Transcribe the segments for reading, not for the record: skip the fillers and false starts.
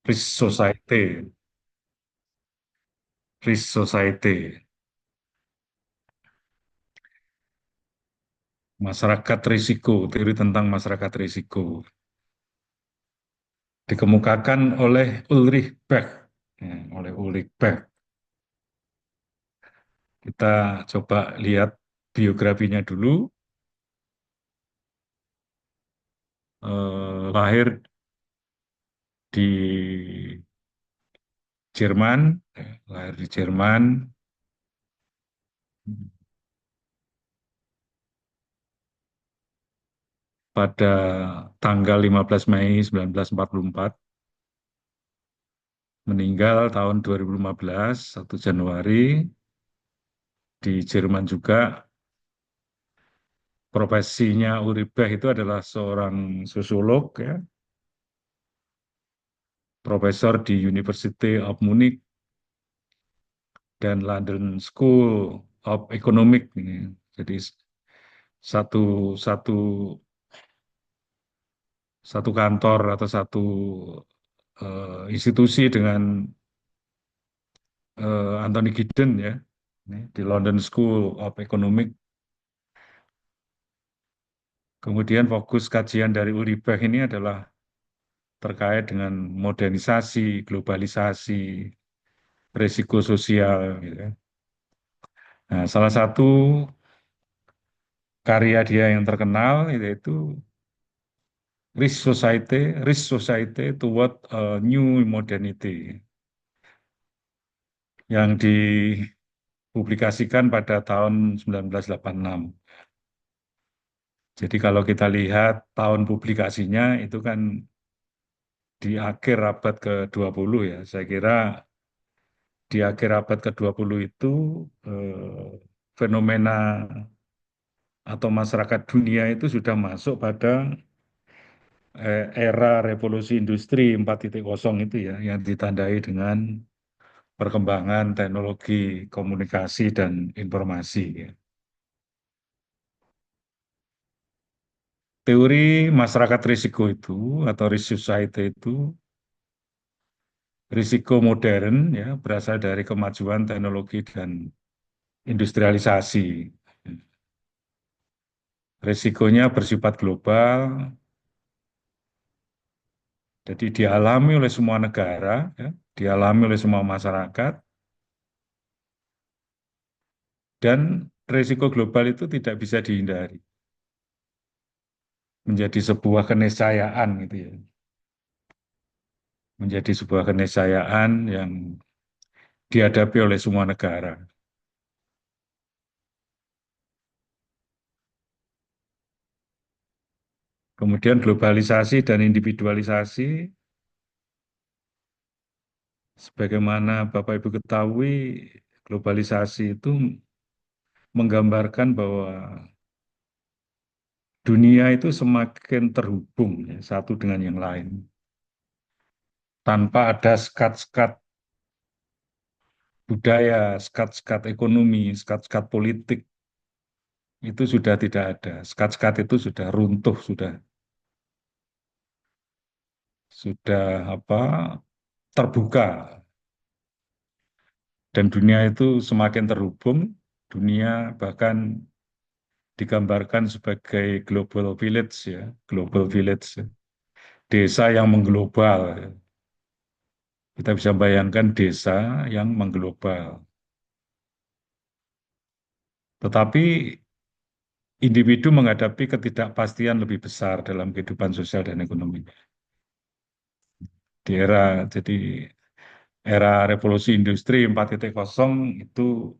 Risk Society, Risk Society, masyarakat risiko, teori tentang masyarakat risiko, dikemukakan oleh Ulrich Beck. Oleh Ulrich Beck. Kita coba lihat biografinya dulu. Lahir di Jerman, lahir di Jerman pada tanggal 15 Mei 1944, meninggal tahun 2015, 1 Januari, di Jerman juga. Profesinya Uribeh itu adalah seorang sosiolog, ya, profesor di University of Munich dan London School of Economics. Jadi satu satu satu kantor atau satu institusi dengan Anthony Giddens, ya, ini di London School of Economics. Kemudian fokus kajian dari Uribeh ini adalah terkait dengan modernisasi, globalisasi, risiko sosial, gitu, ya. Nah, salah satu karya dia yang terkenal yaitu Risk Society Toward a New Modernity, yang dipublikasikan pada tahun 1986. Jadi kalau kita lihat tahun publikasinya itu kan di akhir abad ke-20, ya. Saya kira di akhir abad ke-20 itu fenomena atau masyarakat dunia itu sudah masuk pada era revolusi industri 4.0 itu, ya, yang ditandai dengan perkembangan teknologi komunikasi dan informasi, ya. Teori masyarakat risiko itu atau risk society itu risiko modern, ya, berasal dari kemajuan teknologi dan industrialisasi. Risikonya bersifat global, jadi dialami oleh semua negara, ya, dialami oleh semua masyarakat, dan risiko global itu tidak bisa dihindari, menjadi sebuah keniscayaan, gitu, ya, menjadi sebuah keniscayaan yang dihadapi oleh semua negara. Kemudian globalisasi dan individualisasi, sebagaimana Bapak Ibu ketahui, globalisasi itu menggambarkan bahwa dunia itu semakin terhubung, ya, satu dengan yang lain. Tanpa ada sekat-sekat budaya, sekat-sekat ekonomi, sekat-sekat politik, itu sudah tidak ada. Sekat-sekat itu sudah runtuh, sudah apa, terbuka. Dan dunia itu semakin terhubung, dunia bahkan digambarkan sebagai global village, ya, global village, ya. Desa yang mengglobal, ya. Kita bisa bayangkan desa yang mengglobal. Tetapi individu menghadapi ketidakpastian lebih besar dalam kehidupan sosial dan ekonomi. Di jadi era revolusi industri 4.0 itu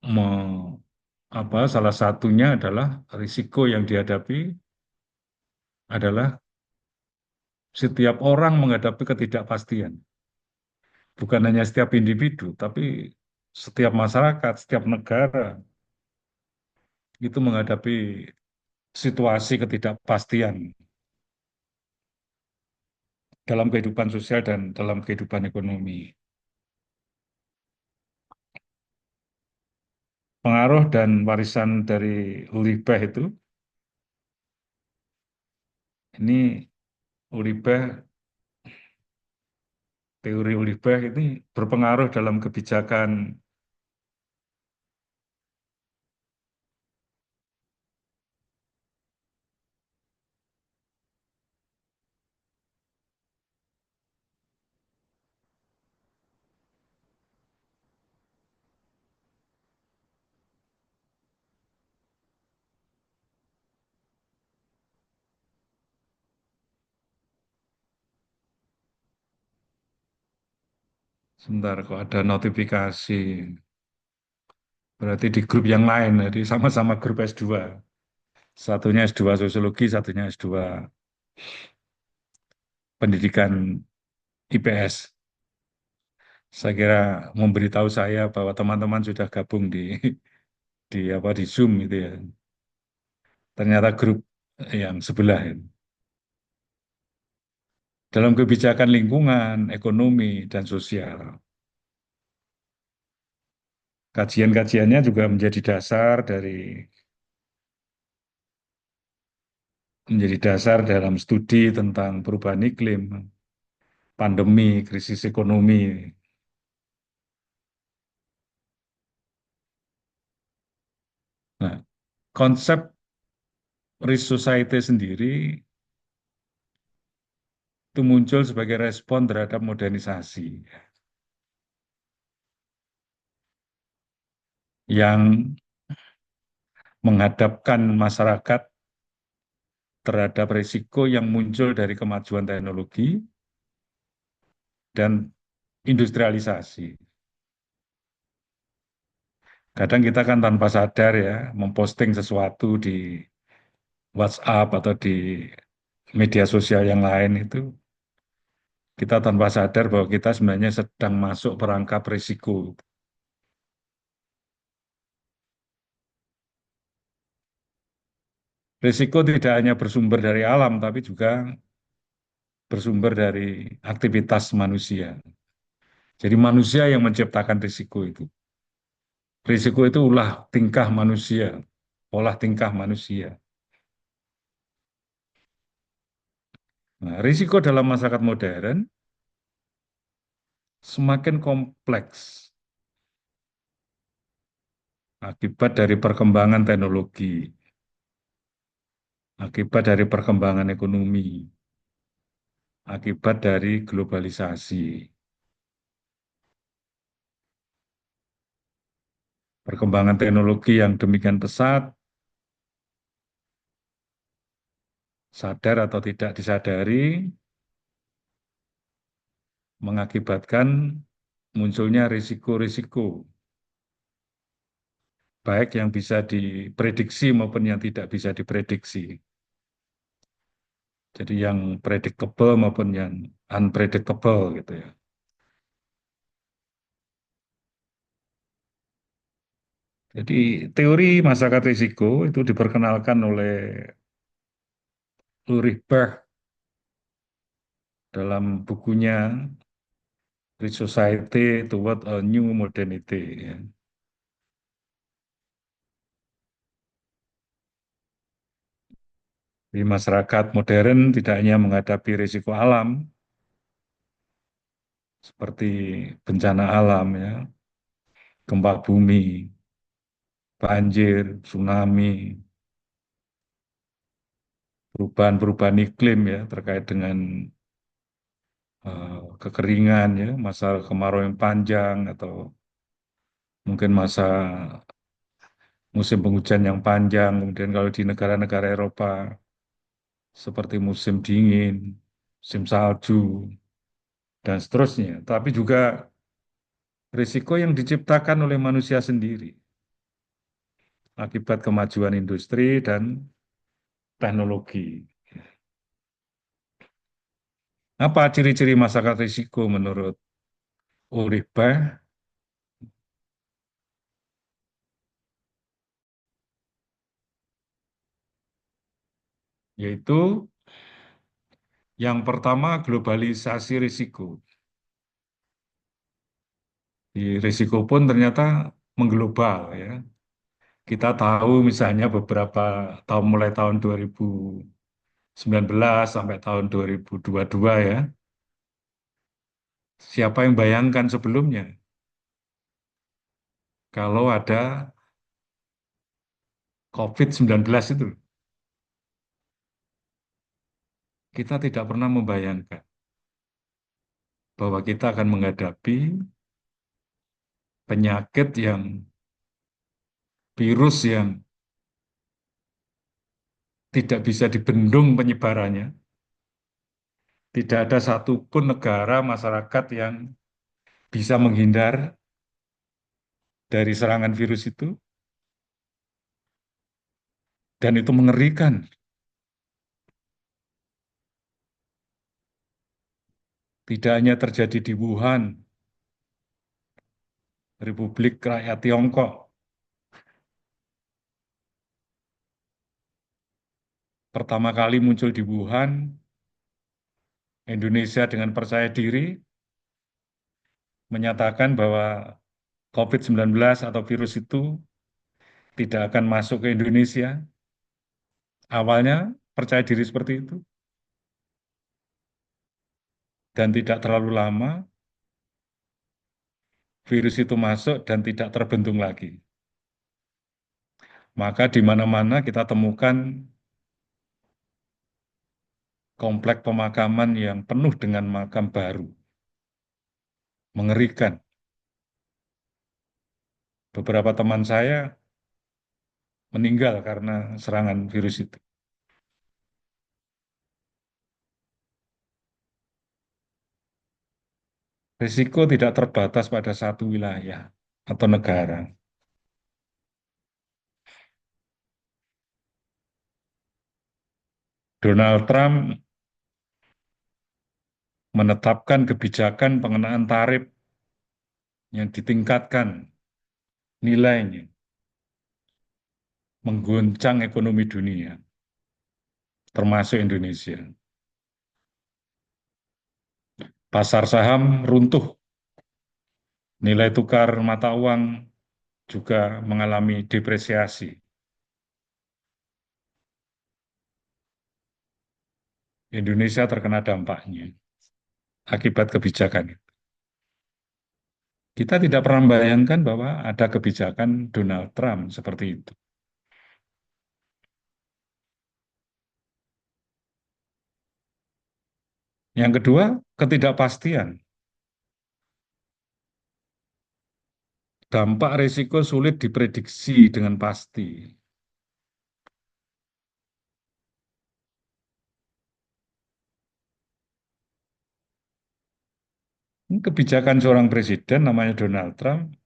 me- salah satunya adalah risiko yang dihadapi adalah setiap orang menghadapi ketidakpastian. Bukan hanya setiap individu, tapi setiap masyarakat, setiap negara itu menghadapi situasi ketidakpastian dalam kehidupan sosial dan dalam kehidupan ekonomi. Pengaruh dan warisan dari Ulibeh itu, ini Ulibeh teori Ulrich ini berpengaruh dalam kebijakan. Sebentar, kok ada notifikasi. Berarti di grup yang lain, jadi sama-sama grup S2. Satunya S2 Sosiologi, satunya S2 Pendidikan IPS. Saya kira memberitahu saya bahwa teman-teman sudah gabung di apa di Zoom itu ya. Ternyata grup yang sebelah ini. Dalam kebijakan lingkungan, ekonomi, dan sosial. Kajian-kajiannya juga menjadi dasar dalam studi tentang perubahan iklim, pandemi, krisis ekonomi. Nah, konsep Risk Society sendiri itu muncul sebagai respon terhadap modernisasi yang menghadapkan masyarakat terhadap risiko yang muncul dari kemajuan teknologi dan industrialisasi. Kadang kita kan tanpa sadar ya memposting sesuatu di WhatsApp atau di media sosial yang lain itu kita tanpa sadar bahwa kita sebenarnya sedang masuk perangkap risiko. Risiko tidak hanya bersumber dari alam tapi juga bersumber dari aktivitas manusia. Jadi manusia yang menciptakan risiko itu. Risiko itu ulah tingkah manusia, olah tingkah manusia. Nah, risiko dalam masyarakat modern semakin kompleks akibat dari perkembangan teknologi, akibat dari perkembangan ekonomi, akibat dari globalisasi. Perkembangan teknologi yang demikian pesat, sadar atau tidak disadari, mengakibatkan munculnya risiko-risiko, baik yang bisa diprediksi maupun yang tidak bisa diprediksi. Jadi yang predictable maupun yang unpredictable gitu ya. Jadi teori masyarakat risiko itu diperkenalkan oleh Ulrich Bach dalam bukunya Rich Society Toward a New Modernity. Ya. Di masyarakat modern tidak hanya menghadapi risiko alam seperti bencana alam ya, gempa bumi, banjir, tsunami, perubahan-perubahan iklim ya terkait dengan kekeringan ya, masa kemarau yang panjang atau mungkin masa musim penghujan yang panjang. Kemudian kalau di negara-negara Eropa seperti musim dingin, musim salju, dan seterusnya. Tapi juga risiko yang diciptakan oleh manusia sendiri akibat kemajuan industri dan teknologi. Apa ciri-ciri masyarakat risiko menurut Ulrich Bach? Yaitu yang pertama globalisasi risiko. Di risiko pun ternyata mengglobal ya. Kita tahu misalnya beberapa tahun mulai tahun 2019 sampai tahun 2022 ya, Siapa yang bayangkan sebelumnya kalau ada COVID-19 itu? Kita tidak pernah membayangkan bahwa kita akan menghadapi penyakit yang virus yang tidak bisa dibendung penyebarannya. Tidak ada satupun negara masyarakat yang bisa menghindar dari serangan virus itu, dan itu mengerikan. Tidak hanya terjadi di Wuhan, Republik Rakyat Tiongkok, pertama kali muncul di Wuhan, Indonesia dengan percaya diri menyatakan bahwa COVID-19 atau virus itu tidak akan masuk ke Indonesia. Awalnya percaya diri seperti itu, dan tidak terlalu lama virus itu masuk dan tidak terbendung lagi. Maka di mana-mana kita temukan komplek pemakaman yang penuh dengan makam baru. Mengerikan. Beberapa teman saya meninggal karena serangan virus itu. Risiko tidak terbatas pada satu wilayah atau negara. Donald Trump menetapkan kebijakan pengenaan tarif yang ditingkatkan nilainya, mengguncang ekonomi dunia, termasuk Indonesia. Pasar saham runtuh, nilai tukar mata uang juga mengalami depresiasi. Indonesia terkena dampaknya akibat kebijakan itu. Kita tidak pernah membayangkan bahwa ada kebijakan Donald Trump seperti itu. Yang kedua, ketidakpastian. Dampak risiko sulit diprediksi dengan pasti. Kebijakan seorang presiden namanya Donald Trump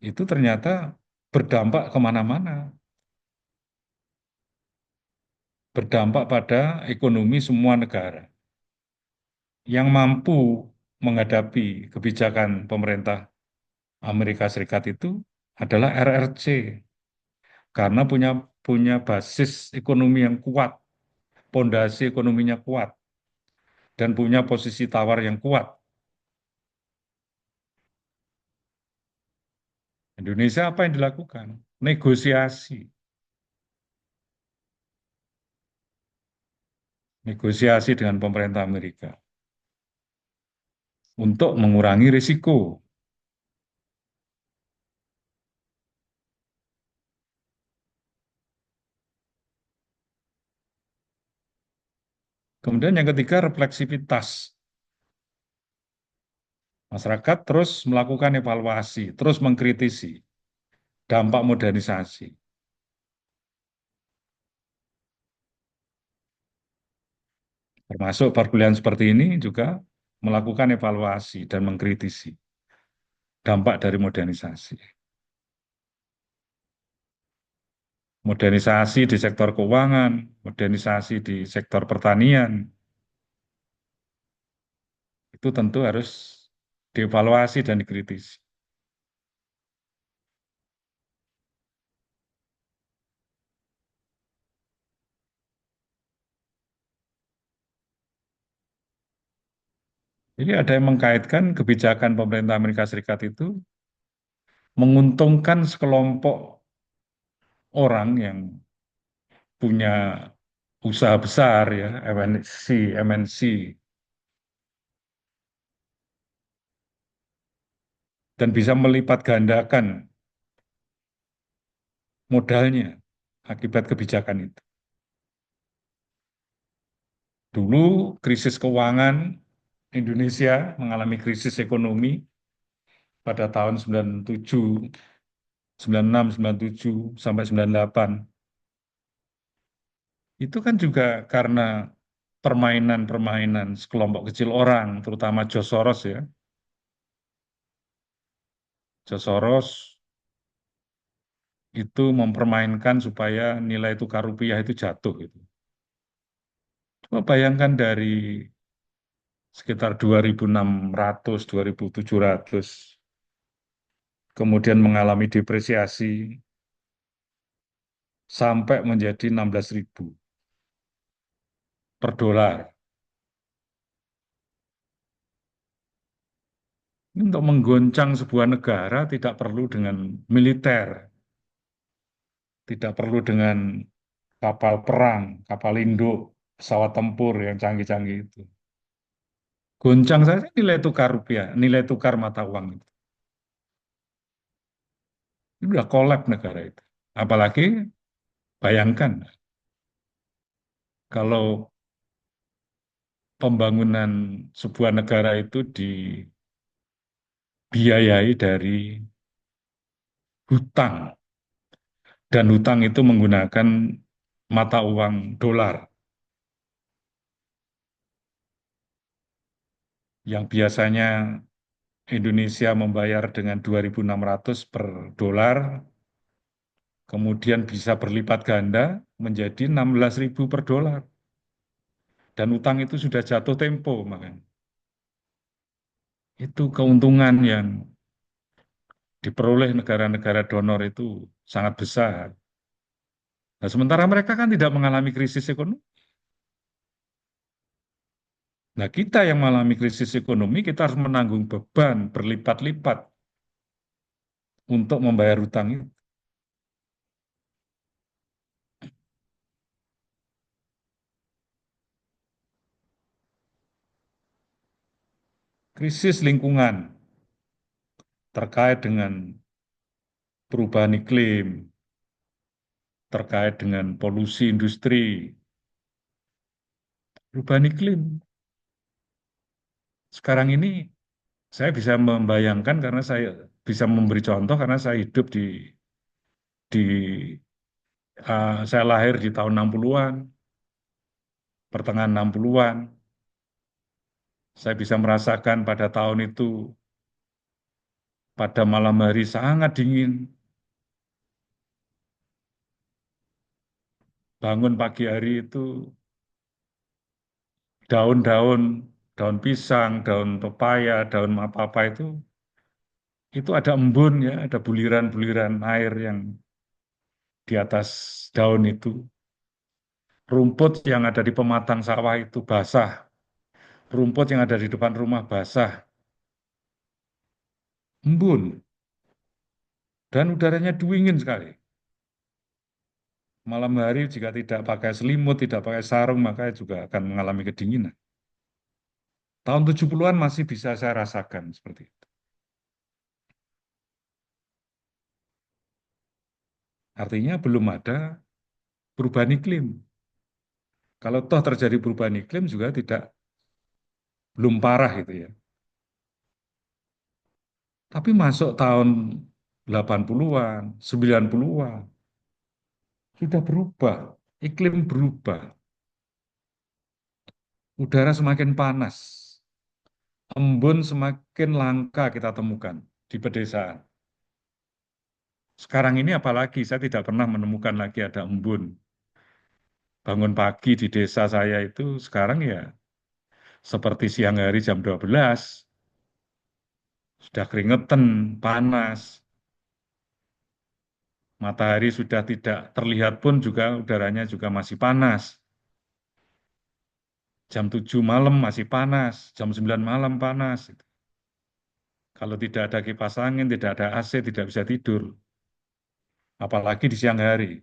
itu ternyata berdampak kemana-mana. Berdampak pada ekonomi semua negara. Yang mampu menghadapi kebijakan pemerintah Amerika Serikat itu adalah RRC, karena punya punya basis ekonomi yang kuat, pondasi ekonominya kuat, dan punya posisi tawar yang kuat. Indonesia apa yang dilakukan? Negosiasi. Negosiasi dengan pemerintah Amerika untuk mengurangi risiko. Kemudian yang ketiga, refleksivitas. Masyarakat terus melakukan evaluasi, terus mengkritisi dampak modernisasi. Termasuk perkuliahan seperti ini juga melakukan evaluasi dan mengkritisi dampak dari modernisasi. Modernisasi di sektor keuangan, modernisasi di sektor pertanian, itu tentu harus dievaluasi dan dikritisi. Jadi ada yang mengkaitkan kebijakan pemerintah Amerika Serikat itu menguntungkan sekelompok orang yang punya usaha besar ya, MNC, MNC dan bisa melipat gandakan modalnya akibat kebijakan itu. Dulu krisis keuangan Indonesia mengalami krisis ekonomi pada tahun 97, 96, 97 sampai 98. Itu kan juga karena permainan-permainan sekelompok kecil orang, terutama George Soros ya. George Soros itu mempermainkan supaya nilai tukar rupiah itu jatuh gitu. Coba bayangkan dari sekitar 2.600, 2.700, kemudian mengalami depresiasi sampai menjadi 16.000 per dolar. Ini untuk menggoncang sebuah negara tidak perlu dengan militer, tidak perlu dengan kapal perang, kapal induk, pesawat tempur yang canggih-canggih itu. Goncang saja nilai tukar rupiah, nilai tukar mata uang itu. Ini udah kolab negara itu. Apalagi bayangkan kalau pembangunan sebuah negara itu dibiayai dari hutang, dan hutang itu menggunakan mata uang dolar yang biasanya Indonesia membayar dengan 2.600 per dolar, kemudian bisa berlipat ganda menjadi 16.000 per dolar. Dan utang itu sudah jatuh tempo, makanya. Itu keuntungan yang diperoleh negara-negara donor itu sangat besar. Nah, sementara mereka kan tidak mengalami krisis ekonomi. Nah, kita yang mengalami krisis ekonomi, kita harus menanggung beban berlipat-lipat untuk membayar hutang itu. Krisis lingkungan terkait dengan perubahan iklim, terkait dengan polusi industri, perubahan iklim. Sekarang ini saya bisa membayangkan karena saya bisa memberi contoh karena saya hidup di saya lahir di tahun 60-an, pertengahan 60-an. Saya bisa merasakan pada tahun itu pada malam hari sangat dingin. Bangun pagi hari itu daun-daun, daun pisang, daun pepaya, daun apa-apa itu ada embun ya, ada buliran-buliran air yang di atas daun itu. Rumput yang ada di pematang sawah itu basah. Rumput yang ada di depan rumah basah. Embun. Dan udaranya dingin sekali. Malam hari jika tidak pakai selimut, tidak pakai sarung, maka juga akan mengalami kedinginan. Tahun 70-an masih bisa saya rasakan seperti itu. Artinya belum ada perubahan iklim. Kalau toh terjadi perubahan iklim juga belum parah itu ya. Tapi masuk tahun 80-an, 90-an, sudah berubah. Iklim berubah. Udara semakin panas. Embun semakin langka kita temukan di pedesaan. Sekarang ini apalagi saya tidak pernah menemukan lagi ada embun. Bangun pagi di desa saya itu sekarang ya seperti siang hari jam 12, sudah keringetan, panas. Matahari sudah tidak terlihat pun juga udaranya juga masih panas. Jam 7 malam masih panas, jam 9 malam panas. Kalau tidak ada kipas angin, tidak ada AC, tidak bisa tidur. Apalagi di siang hari.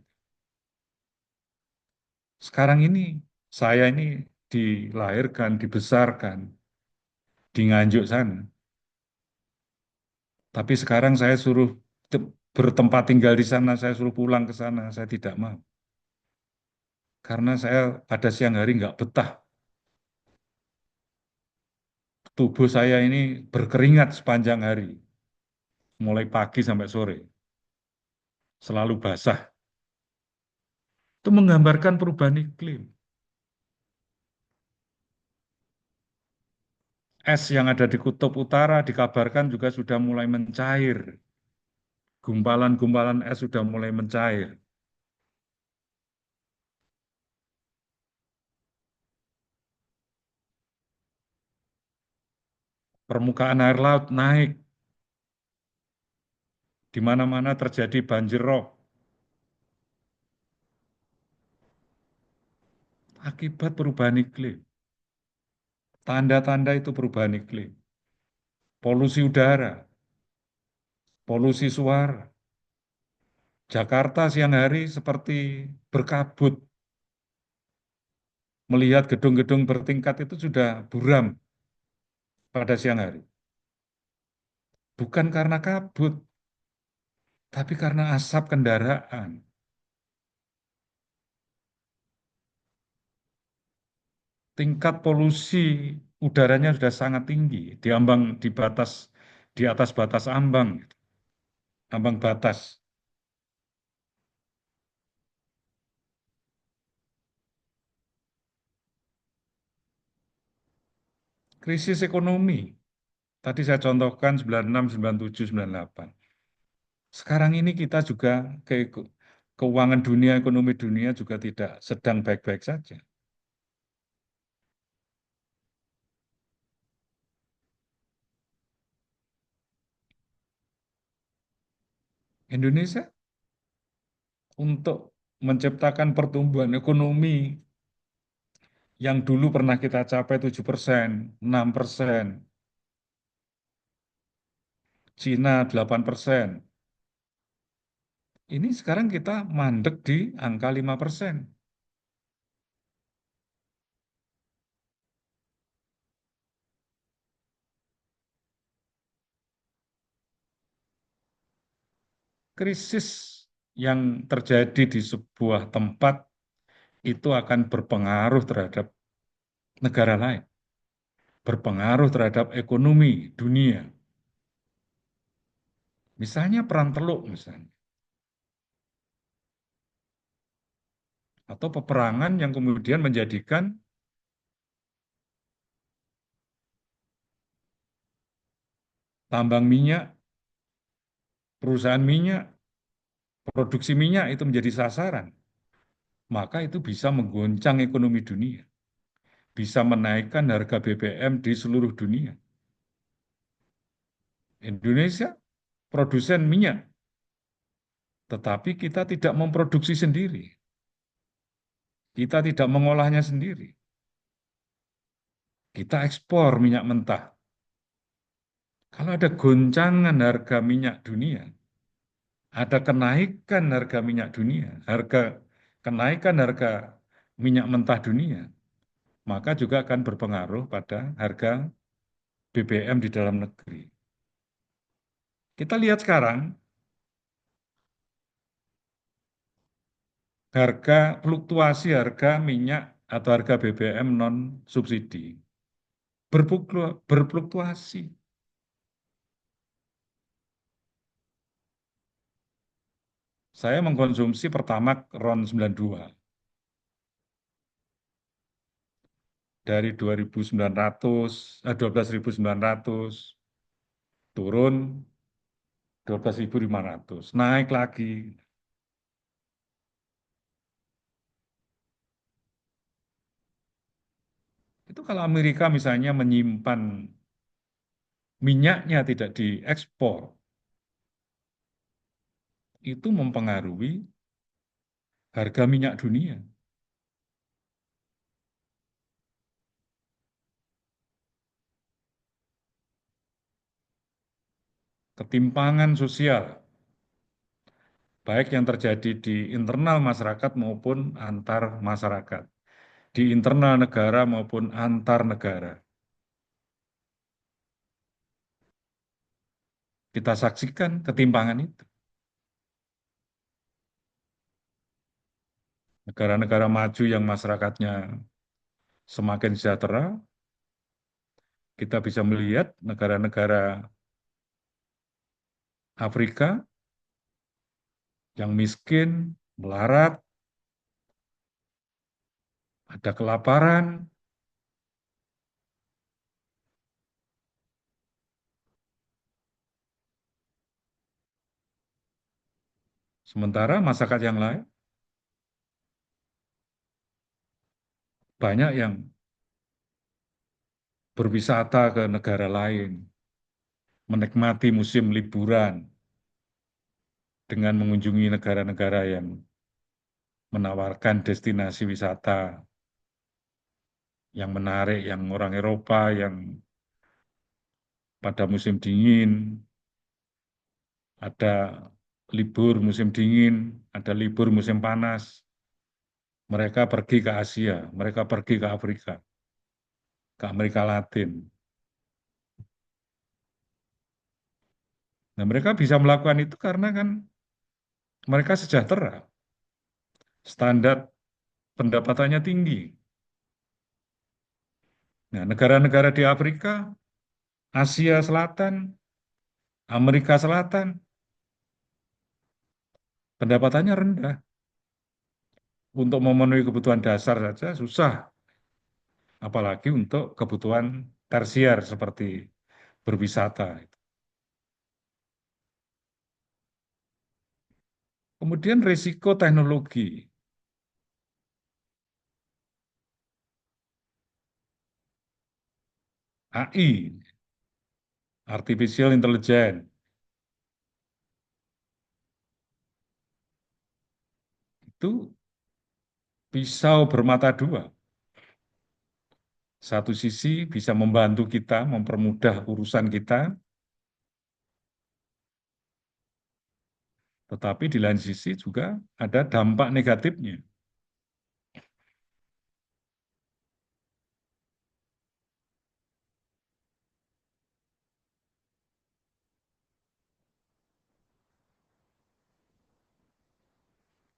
Sekarang ini, saya ini dilahirkan, dibesarkan di Nganjuk sana. Tapi sekarang saya suruh bertempat tinggal di sana, saya suruh pulang ke sana, saya tidak mau. Karena saya pada siang hari nggak betah. Tubuh saya ini berkeringat sepanjang hari, mulai pagi sampai sore, selalu basah. Itu menggambarkan perubahan iklim. Es yang ada di kutub utara dikabarkan juga sudah mulai mencair. Gumpalan-gumpalan es sudah mulai mencair. Permukaan air laut naik. Di mana-mana terjadi banjir rob. Akibat perubahan iklim. Tanda-tanda itu perubahan iklim. Polusi udara, polusi suara. Jakarta siang hari seperti berkabut. Melihat gedung-gedung bertingkat itu sudah buram pada siang hari. Bukan karena kabut, tapi karena asap kendaraan. Tingkat polusi udaranya sudah sangat tinggi, di ambang di batas di atas batas ambang, ambang batas. Krisis ekonomi. Tadi saya contohkan 96, 97, 98. Sekarang ini kita juga keuangan dunia, ekonomi dunia juga tidak sedang baik-baik saja. Indonesia untuk menciptakan pertumbuhan ekonomi yang dulu pernah kita capai 7%, 6%, Cina 8%. Ini sekarang kita mandek di angka 5%. Krisis yang terjadi di sebuah tempat itu akan berpengaruh terhadap negara lain, berpengaruh terhadap ekonomi dunia. Misalnya perang teluk misalnya, atau peperangan yang kemudian menjadikan tambang minyak, perusahaan minyak, produksi minyak itu menjadi sasaran, maka itu bisa menggoncang ekonomi dunia, bisa menaikkan harga BBM di seluruh dunia. Indonesia produsen minyak, tetapi kita tidak memproduksi sendiri, kita tidak mengolahnya sendiri, kita ekspor minyak mentah. Kalau ada goncangan harga minyak dunia, ada kenaikan harga minyak dunia, kenaikan harga minyak mentah dunia, maka juga akan berpengaruh pada harga BBM di dalam negeri. Kita lihat sekarang, harga fluktuasi harga minyak atau harga BBM non subsidi berfluktuasi. Saya mengkonsumsi Pertamax RON 92 dari 2.900, 12.900 turun 12.500, naik lagi. Itu kalau Amerika misalnya menyimpan minyaknya tidak diekspor, itu mempengaruhi harga minyak dunia. Ketimpangan sosial, baik yang terjadi di internal masyarakat maupun antar masyarakat, di internal negara maupun antar negara. kita saksikan ketimpangan itu. Negara-negara maju yang masyarakatnya semakin sejahtera, kita bisa melihat negara-negara Afrika yang miskin, melarat, ada kelaparan, sementara masyarakat yang lain banyak yang berwisata ke negara lain, menikmati musim liburan dengan mengunjungi negara-negara yang menawarkan destinasi wisata yang menarik, yang orang Eropa, yang pada musim dingin, ada libur musim dingin, ada libur musim panas. Mereka pergi ke Asia, mereka pergi ke Afrika, ke Amerika Latin. Nah, mereka bisa melakukan itu karena kan mereka sejahtera, standar pendapatannya tinggi. Nah, negara-negara di Afrika, Asia Selatan, Amerika Selatan, pendapatannya rendah. Untuk memenuhi kebutuhan dasar saja susah, apalagi untuk kebutuhan tersier seperti berwisata. Kemudian risiko teknologi, AI, Artificial Intelligence, itu pisau bermata dua. Satu sisi bisa membantu kita, mempermudah urusan kita, tetapi di lain sisi juga ada dampak negatifnya.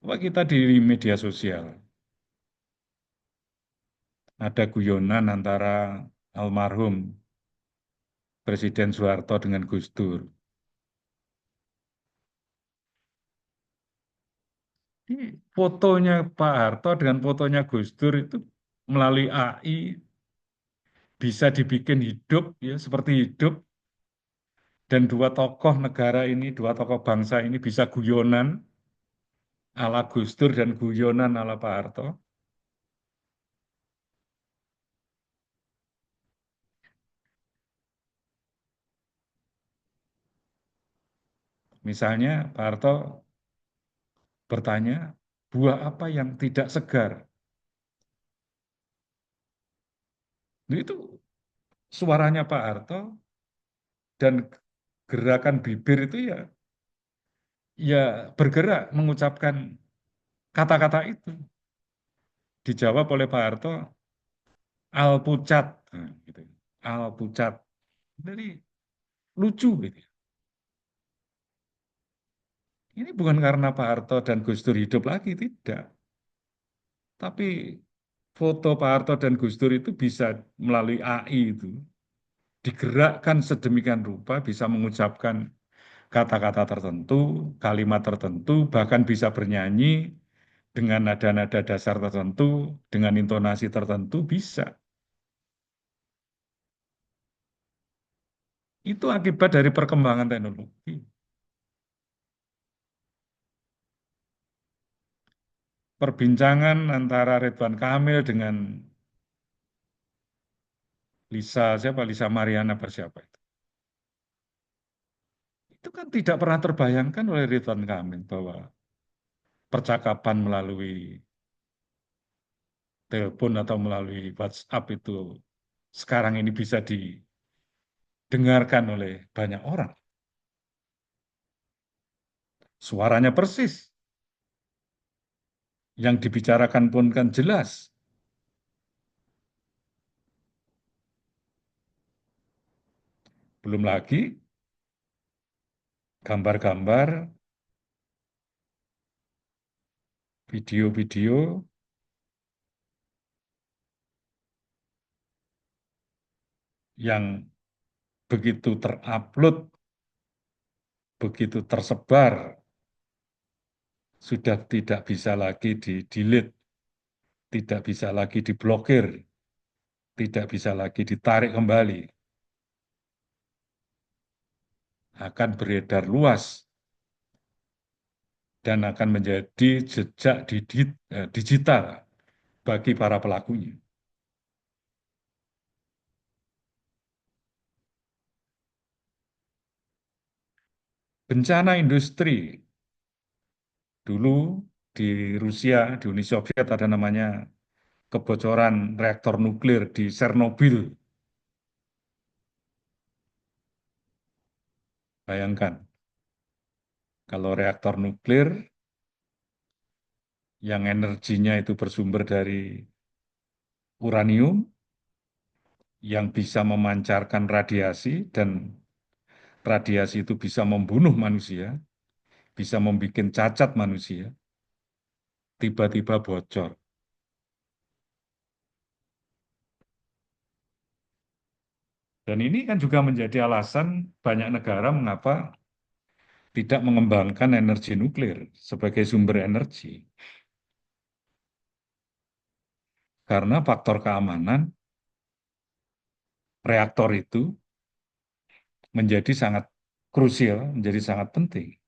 Coba kita di media sosial, ada guyonan antara almarhum Presiden Soeharto dengan Gus Dur. Ini fotonya Pak Harto dengan fotonya Gus Dur itu melalui AI bisa dibikin hidup ya seperti hidup, dan dua tokoh negara ini, dua tokoh bangsa ini bisa guyonan ala Gus Dur dan guyonan ala Pak Harto. Misalnya Pak Harto bertanya, buah apa yang tidak segar? Nah, itu suaranya Pak Harto dan gerakan bibir itu ya bergerak mengucapkan kata-kata itu. Dijawab oleh Pak Harto, alpucat. Nah, gitu. Alpucat. Jadi lucu gitu. Ini bukan karena Pak Harto dan Gus Dur hidup lagi, tidak. Tapi foto Pak Harto dan Gus Dur itu bisa melalui AI itu digerakkan sedemikian rupa, bisa mengucapkan kata-kata tertentu, kalimat tertentu, bahkan bisa bernyanyi dengan nada-nada dasar tertentu, dengan intonasi tertentu, bisa. Itu akibat dari perkembangan teknologi. Perbincangan antara Ridwan Kamil dengan Lisa, siapa? Lisa Mariana apa siapa itu? Itu kan tidak pernah terbayangkan oleh Ridwan Kamil bahwa percakapan melalui telepon atau melalui WhatsApp itu sekarang ini bisa didengarkan oleh banyak orang. Suaranya persis, yang dibicarakan pun kan jelas. Belum lagi gambar-gambar, video-video yang begitu terupload, begitu tersebar, sudah tidak bisa lagi di-delete, tidak bisa lagi diblokir, tidak bisa lagi ditarik kembali, akan beredar luas dan akan menjadi jejak digital bagi para pelakunya. Bencana industri, dulu di Rusia, di Uni Soviet ada namanya kebocoran reaktor nuklir di Chernobyl. Bayangkan, kalau reaktor nuklir yang energinya itu bersumber dari uranium, yang bisa memancarkan radiasi, dan radiasi itu bisa membunuh manusia, bisa membuat cacat manusia, tiba-tiba bocor. Dan ini kan juga menjadi alasan banyak negara mengapa tidak mengembangkan energi nuklir sebagai sumber energi. Karena faktor keamanan reaktor itu menjadi sangat krusial, menjadi sangat penting.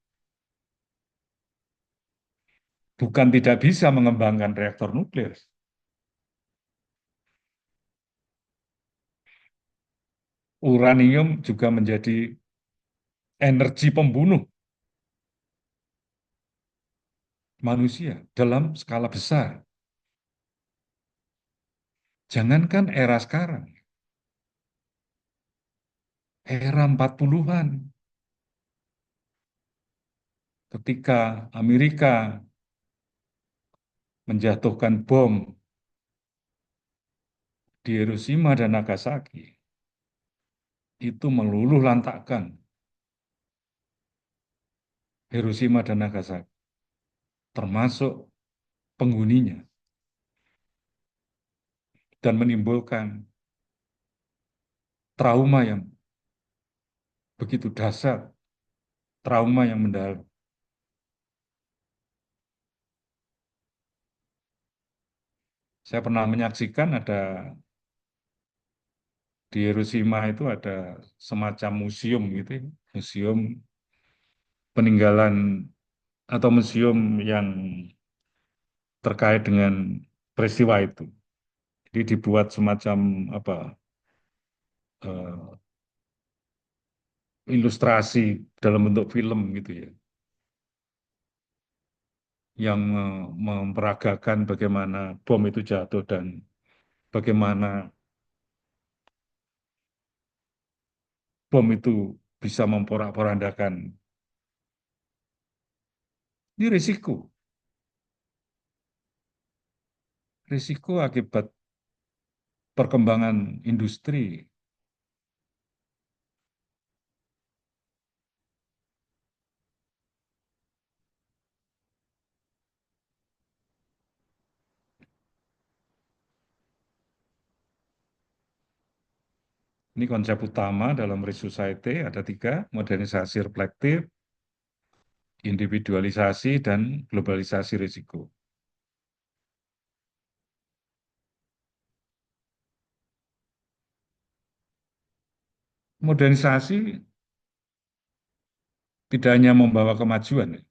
Bukan tidak bisa mengembangkan reaktor nuklir. Uranium juga menjadi energi pembunuh manusia dalam skala besar. Jangankan era sekarang, era 40-an, ketika Amerika menjatuhkan bom di Hiroshima dan Nagasaki, itu meluluh lantakkan Hiroshima dan Nagasaki, termasuk penghuninya, dan menimbulkan trauma yang begitu dahsyat, trauma yang mendalam. Saya pernah menyaksikan ada di Hiroshima itu ada semacam museum gitu, ya. Museum peninggalan atau museum yang terkait dengan peristiwa itu. Jadi dibuat semacam apa eh, ilustrasi dalam bentuk film gitu ya, yang memperagakan bagaimana bom itu jatuh dan bagaimana bom itu bisa memporak-porandakan. Ini risiko akibat perkembangan industri. Ini konsep utama dalam Risk Society, ada tiga: modernisasi reflektif, individualisasi, dan globalisasi risiko. Modernisasi tidak hanya membawa kemajuan,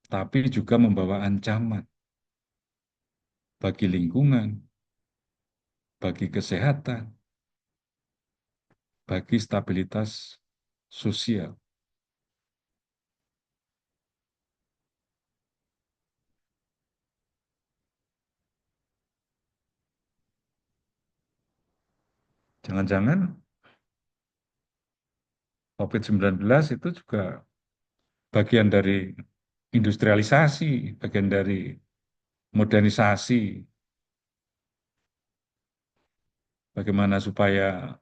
tapi juga membawa ancaman bagi lingkungan, bagi kesehatan, bagi stabilitas sosial. Jangan-jangan COVID-19 itu juga bagian dari industrialisasi, bagian dari modernisasi, bagaimana supaya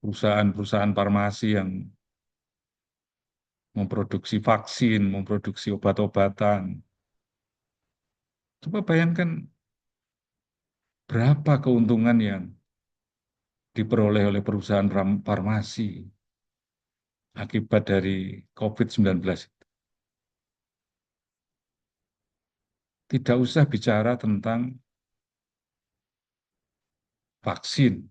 perusahaan-perusahaan farmasi yang memproduksi vaksin, memproduksi obat-obatan. Coba bayangkan berapa keuntungan yang diperoleh oleh perusahaan farmasi akibat dari COVID-19. Tidak usah bicara tentang vaksin,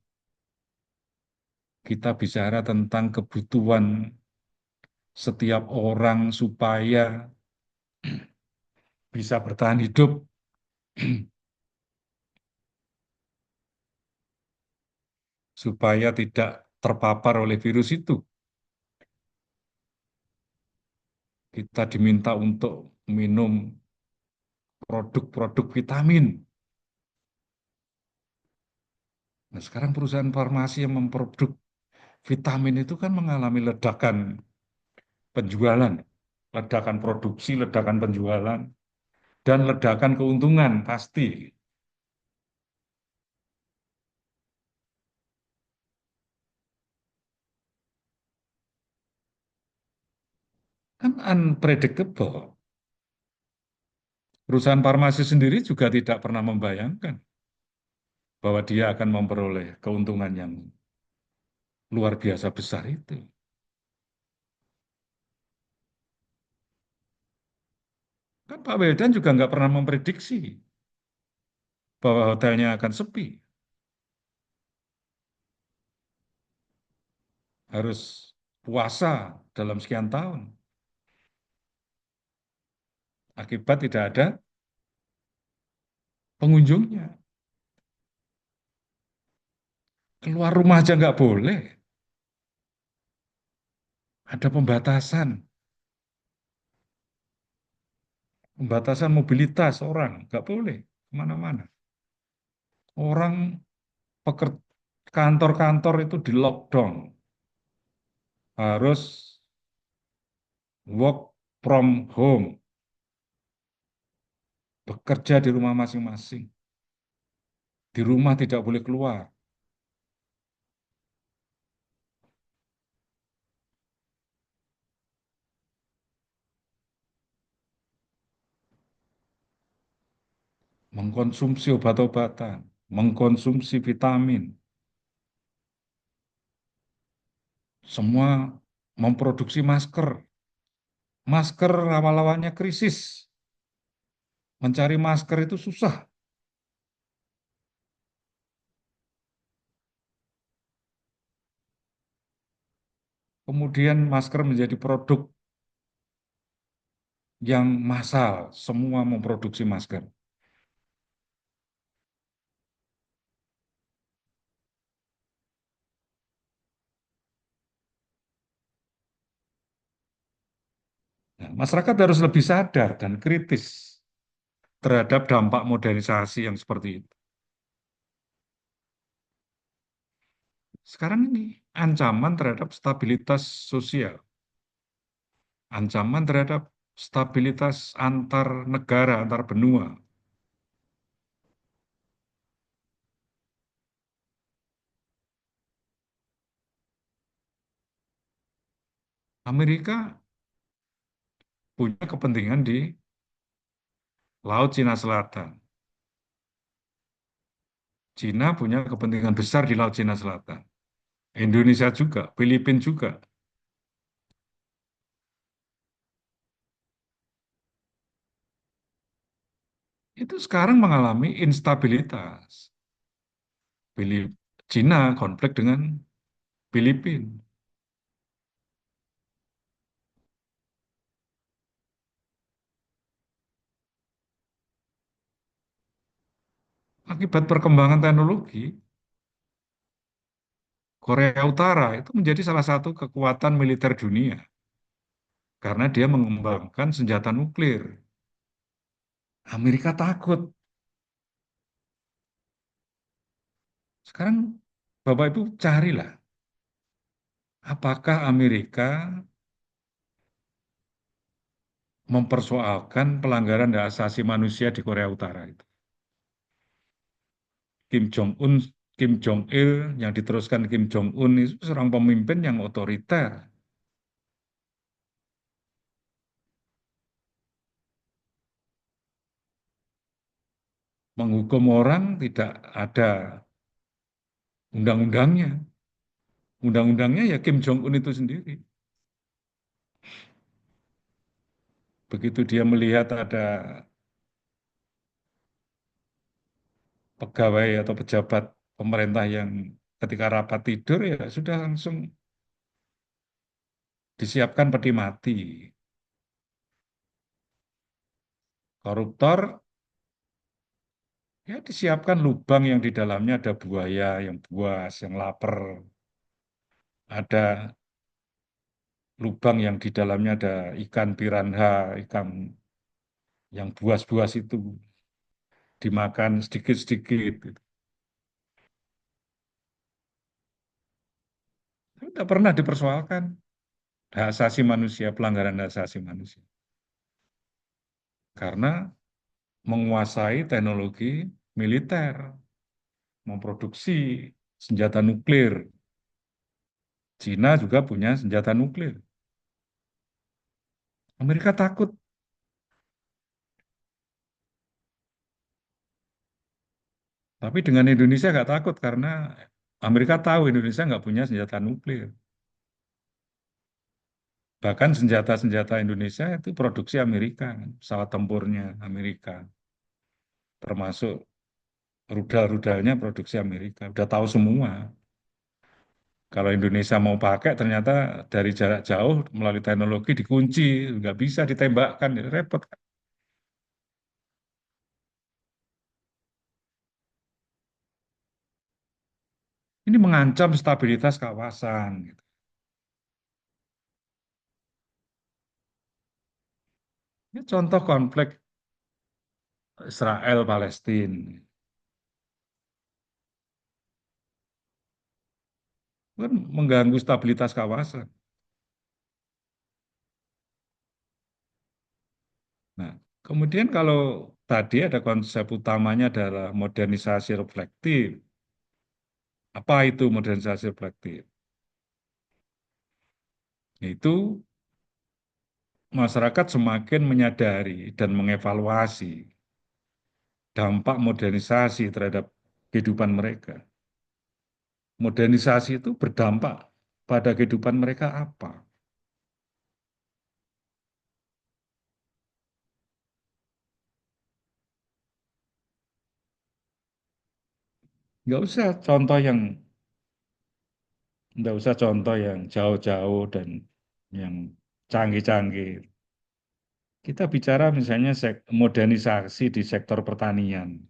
kita bicara tentang kebutuhan setiap orang supaya bisa bertahan hidup, supaya tidak terpapar oleh virus itu. Kita diminta untuk minum produk-produk vitamin. Nah, sekarang perusahaan farmasi yang memproduk vitamin itu kan mengalami ledakan penjualan, ledakan produksi, ledakan penjualan, dan ledakan keuntungan pasti. Kan unpredictable. Perusahaan farmasi sendiri juga tidak pernah membayangkan bahwa dia akan memperoleh keuntungan yang luar biasa besar itu. Kan Pak Wedan juga nggak pernah memprediksi bahwa hotelnya akan sepi. Harus puasa dalam sekian tahun. Akibat tidak ada pengunjungnya. Keluar rumah aja nggak boleh. Ada pembatasan. Pembatasan mobilitas orang. Nggak boleh kemana-mana. Orang pekerja kantor-kantor itu di lockdown. Harus work from home. Bekerja di rumah masing-masing. Di rumah tidak boleh keluar. Mengkonsumsi obat-obatan. Mengkonsumsi vitamin. Semua memproduksi masker. Masker awal-awalnya krisis. Mencari masker itu susah. Kemudian masker menjadi produk yang massal. Semua memproduksi masker. Nah, masyarakat harus lebih sadar dan kritis terhadap dampak modernisasi yang seperti itu. Sekarang ini ancaman terhadap stabilitas sosial, ancaman terhadap stabilitas antar negara, antar benua. Amerika punya kepentingan di Laut Cina Selatan. Cina punya kepentingan besar di Laut Cina Selatan. Indonesia juga, Filipina juga. Itu sekarang mengalami instabilitas. Cina konflik dengan Filipina. Akibat perkembangan teknologi, Korea Utara itu menjadi salah satu kekuatan militer dunia karena dia mengembangkan senjata nuklir. Amerika takut. Sekarang Bapak Ibu carilah apakah Amerika mempersoalkan pelanggaran hak asasi manusia di Korea Utara itu. Kim Jong Un Kim Jong Il yang diteruskan Kim Jong Un itu seorang pemimpin yang otoriter, menghukum orang tidak ada undang-undangnya. Undang-undangnya ya Kim Jong Un itu sendiri. Begitu dia melihat ada pegawai atau pejabat pemerintah yang ketika rapat tidur ya sudah langsung disiapkan peti mati. Koruptor ya disiapkan lubang yang di dalamnya ada buaya yang buas, yang lapar, ada lubang yang di dalamnya ada ikan piranha, ikan yang buas-buas itu dimakan sedikit-sedikit. Tidak pernah dipersoalkan hak asasi manusia, pelanggaran hak asasi manusia. Karena menguasai teknologi militer, memproduksi senjata nuklir. Cina juga punya senjata nuklir. Amerika takut, tapi dengan Indonesia nggak takut karena Amerika tahu Indonesia nggak punya senjata nuklir. Bahkan senjata-senjata Indonesia itu produksi Amerika, kan. Pesawat tempurnya Amerika, termasuk rudal-rudalnya produksi Amerika. Udah tahu semua. Kalau Indonesia mau pakai, ternyata dari jarak jauh melalui teknologi dikunci, nggak bisa ditembakkan, ya repot. Ini mengancam stabilitas kawasan, gitu. Ini contoh konflik Israel-Palestina. Kan mengganggu stabilitas kawasan. Nah, kemudian kalau tadi ada konsep utamanya adalah modernisasi reflektif. Apa itu modernisasi reflektif? Itu masyarakat semakin menyadari dan mengevaluasi dampak modernisasi terhadap kehidupan mereka. Modernisasi itu berdampak pada kehidupan mereka apa? Nggak usah contoh yang nggak usah contoh yang jauh-jauh dan yang canggih-canggih. Kita bicara misalnya modernisasi di sektor pertanian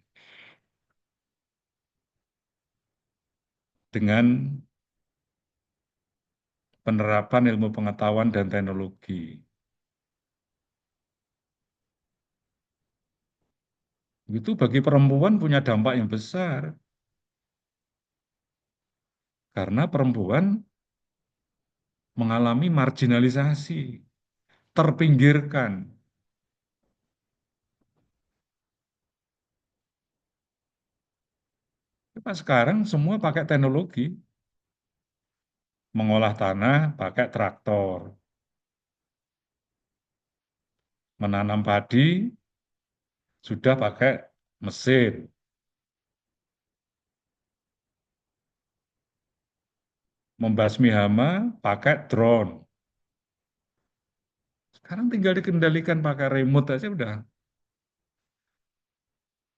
dengan penerapan ilmu pengetahuan dan teknologi. Itu bagi perempuan punya dampak yang besar karena perempuan mengalami marginalisasi, terpinggirkan. Tapi sekarang semua pakai teknologi, mengolah tanah pakai traktor, menanam padi sudah pakai mesin, membasmi hama pakai drone. Sekarang tinggal dikendalikan pakai remote aja udah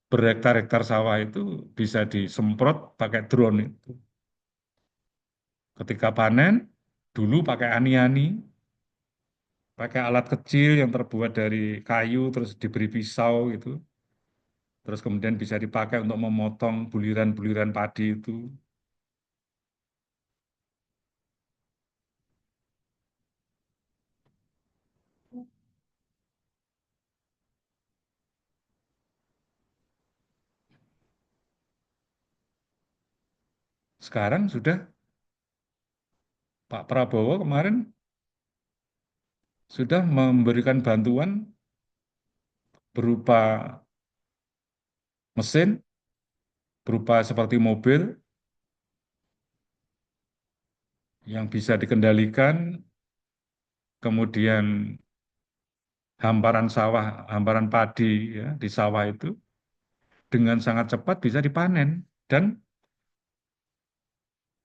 berhektar-hektar sawah itu bisa disemprot pakai drone itu. Ketika panen, dulu pakai ani-ani, pakai alat kecil yang terbuat dari kayu, terus diberi pisau gitu. Terus kemudian bisa dipakai untuk memotong buliran-buliran padi itu. Sekarang sudah Pak Prabowo kemarin sudah memberikan bantuan berupa mesin, berupa seperti mobil, yang bisa dikendalikan, kemudian hamparan sawah, hamparan padi ya di sawah itu dengan sangat cepat bisa dipanen dan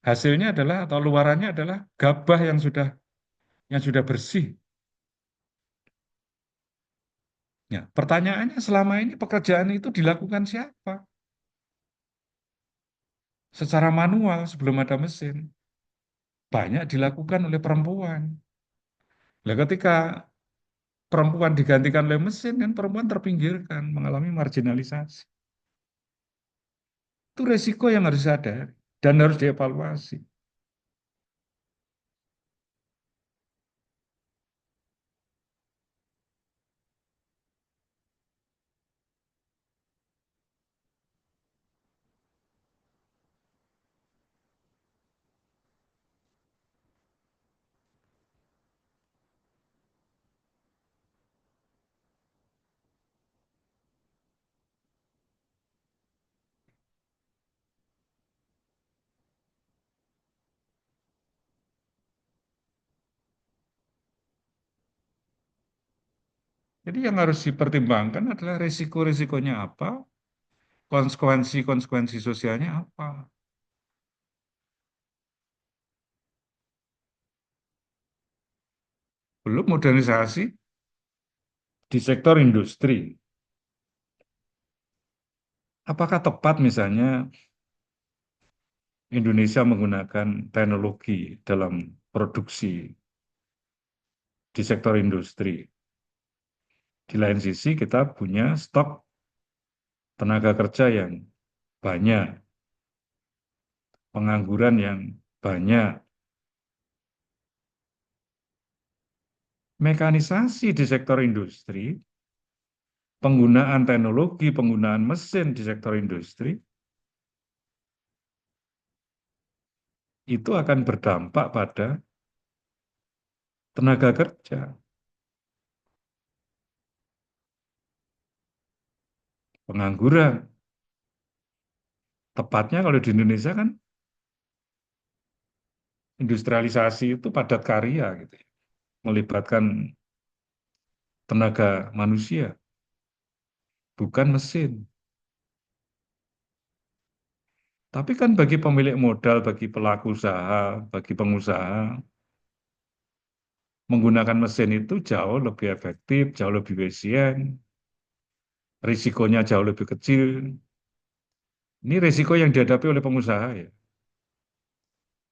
hasilnya adalah atau luarannya adalah gabah yang sudah bersih. Ya, pertanyaannya selama ini pekerjaan itu dilakukan siapa? Secara manual sebelum ada mesin. Banyak dilakukan oleh perempuan. Nah, ketika perempuan digantikan oleh mesin, kan perempuan terpinggirkan, mengalami marginalisasi. Itu resiko yang harus disadari dan harus dievaluasi. Jadi yang harus dipertimbangkan adalah resiko-resikonya apa, konsekuensi-konsekuensi sosialnya apa. Belum modernisasi di sektor industri. Apakah tepat misalnya Indonesia menggunakan teknologi dalam produksi di sektor industri? Di lain sisi kita punya stok tenaga kerja yang banyak, pengangguran yang banyak, mekanisasi di sektor industri, penggunaan teknologi, penggunaan mesin di sektor industri, itu akan berdampak pada tenaga kerja, pengangguran. Tepatnya kalau di Indonesia kan industrialisasi itu padat karya gitu ya, melibatkan tenaga manusia, bukan mesin. Tapi kan bagi pemilik modal, bagi pelaku usaha, bagi pengusaha, menggunakan mesin itu jauh lebih efektif, jauh lebih efisien, risikonya jauh lebih kecil. Ini risiko yang dihadapi oleh pengusaha ya.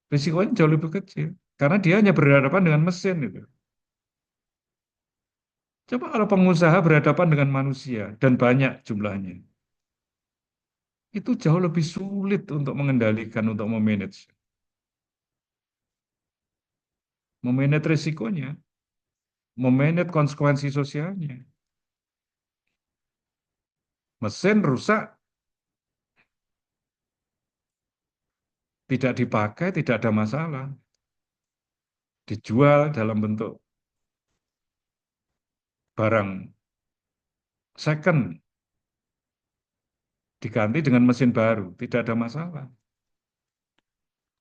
Risikonya jauh lebih kecil. Karena dia hanya berhadapan dengan mesin itu. Coba kalau pengusaha berhadapan dengan manusia dan banyak jumlahnya, itu jauh lebih sulit untuk mengendalikan, untuk memanage. Memanage risikonya, memanage konsekuensi sosialnya. Mesin rusak, tidak dipakai, tidak ada masalah. Dijual dalam bentuk barang second, diganti dengan mesin baru, tidak ada masalah.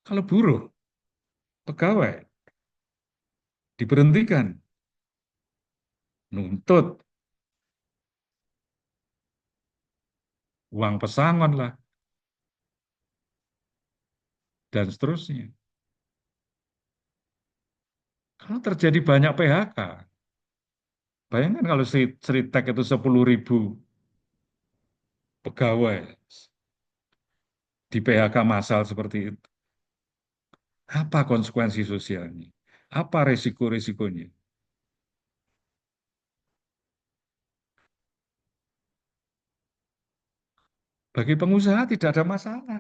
Kalau buruh, pegawai, diberhentikan, nuntut, uang pesangon lah, dan seterusnya. Kalau terjadi banyak PHK, bayangkan kalau Seritek itu 10.000 pegawai di PHK massal seperti itu. Apa konsekuensi sosialnya? Apa resiko-resikonya? Bagi pengusaha tidak ada masalah.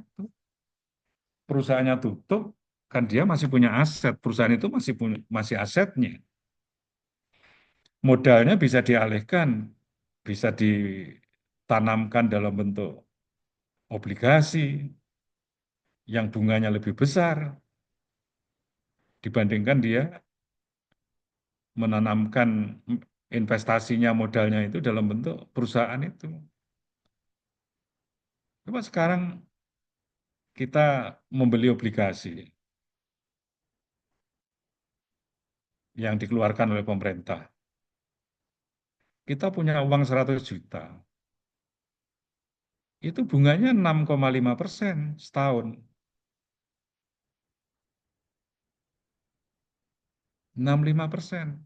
Perusahaannya tutup, kan dia masih punya aset. Perusahaan itu masih asetnya. Modalnya bisa dialihkan, bisa ditanamkan dalam bentuk obligasi yang bunganya lebih besar dibandingkan dia menanamkan investasinya modalnya itu dalam bentuk perusahaan itu. Coba sekarang kita membeli obligasi. yang dikeluarkan oleh pemerintah. Kita punya uang 100 juta, itu bunganya 6,5% setahun. 65%.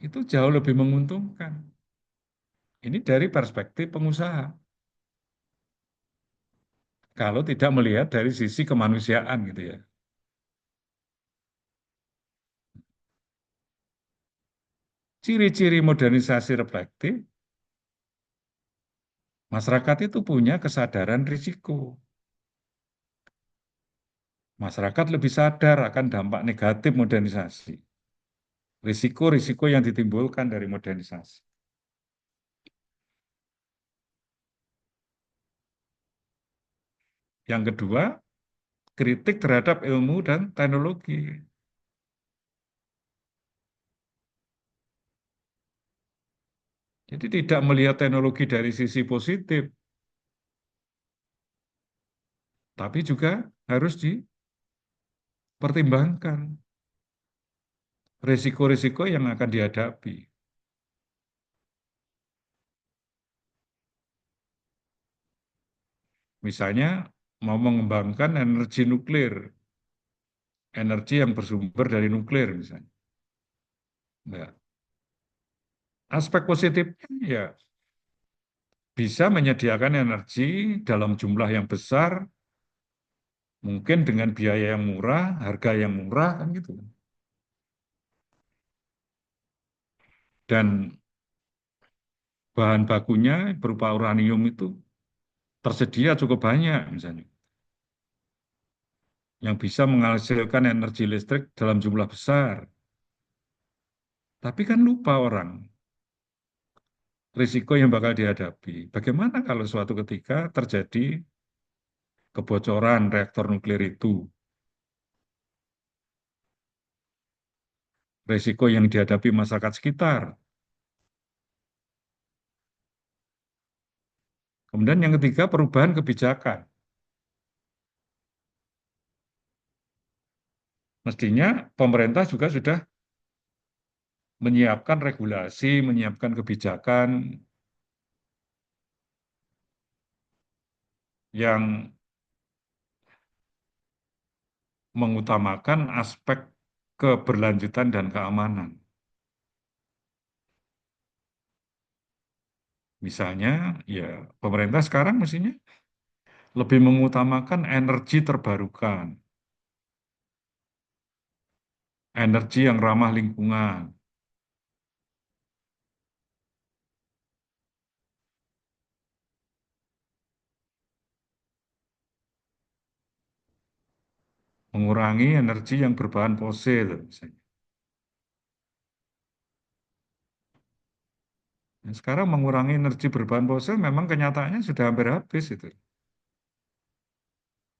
Itu jauh lebih menguntungkan. Ini dari perspektif pengusaha. Kalau tidak melihat dari sisi kemanusiaan gitu ya. Ciri-ciri modernisasi reflektif, masyarakat itu punya kesadaran risiko. Masyarakat lebih sadar akan dampak negatif modernisasi. Risiko-risiko yang ditimbulkan dari modernisasi. Yang kedua, kritik terhadap ilmu dan teknologi. Jadi tidak melihat teknologi dari sisi positif, tapi juga harus dipertimbangkan risiko-risiko yang akan dihadapi. Misalnya mau mengembangkan energi nuklir, energi yang bersumber dari nuklir misalnya. Nah, aspek positifnya ya bisa menyediakan energi dalam jumlah yang besar, mungkin dengan biaya yang murah, harga yang murah kan gitu. Dan bahan bakunya berupa uranium itu tersedia cukup banyak misalnya, yang bisa menghasilkan energi listrik dalam jumlah besar. Tapi kan lupa orang risiko yang bakal dihadapi. Bagaimana kalau suatu ketika terjadi kebocoran reaktor nuklir itu? Risiko yang dihadapi masyarakat sekitar. Kemudian yang ketiga, perubahan kebijakan. Mestinya pemerintah juga sudah menyiapkan regulasi, menyiapkan kebijakan yang mengutamakan aspek keberlanjutan dan keamanan. Misalnya, ya pemerintah sekarang mestinya lebih mengutamakan energi terbarukan, energi yang ramah lingkungan, mengurangi energi yang berbahan fosil, misalnya. Nah, sekarang mengurangi energi berbahan fosil memang kenyataannya sudah hampir habis itu.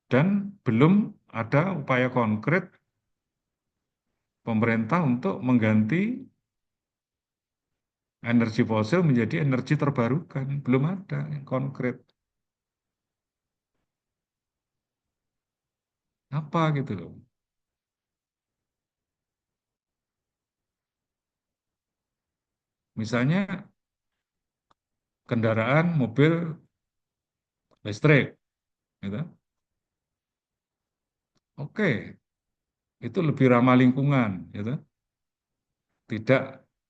Dan belum ada upaya konkret pemerintah untuk mengganti energi fosil menjadi energi terbarukan. Belum ada yang konkret. Apa gitu loh. Misalnya kendaraan mobil listrik, gitu. Oke, itu lebih ramah lingkungan, gitu. Tidak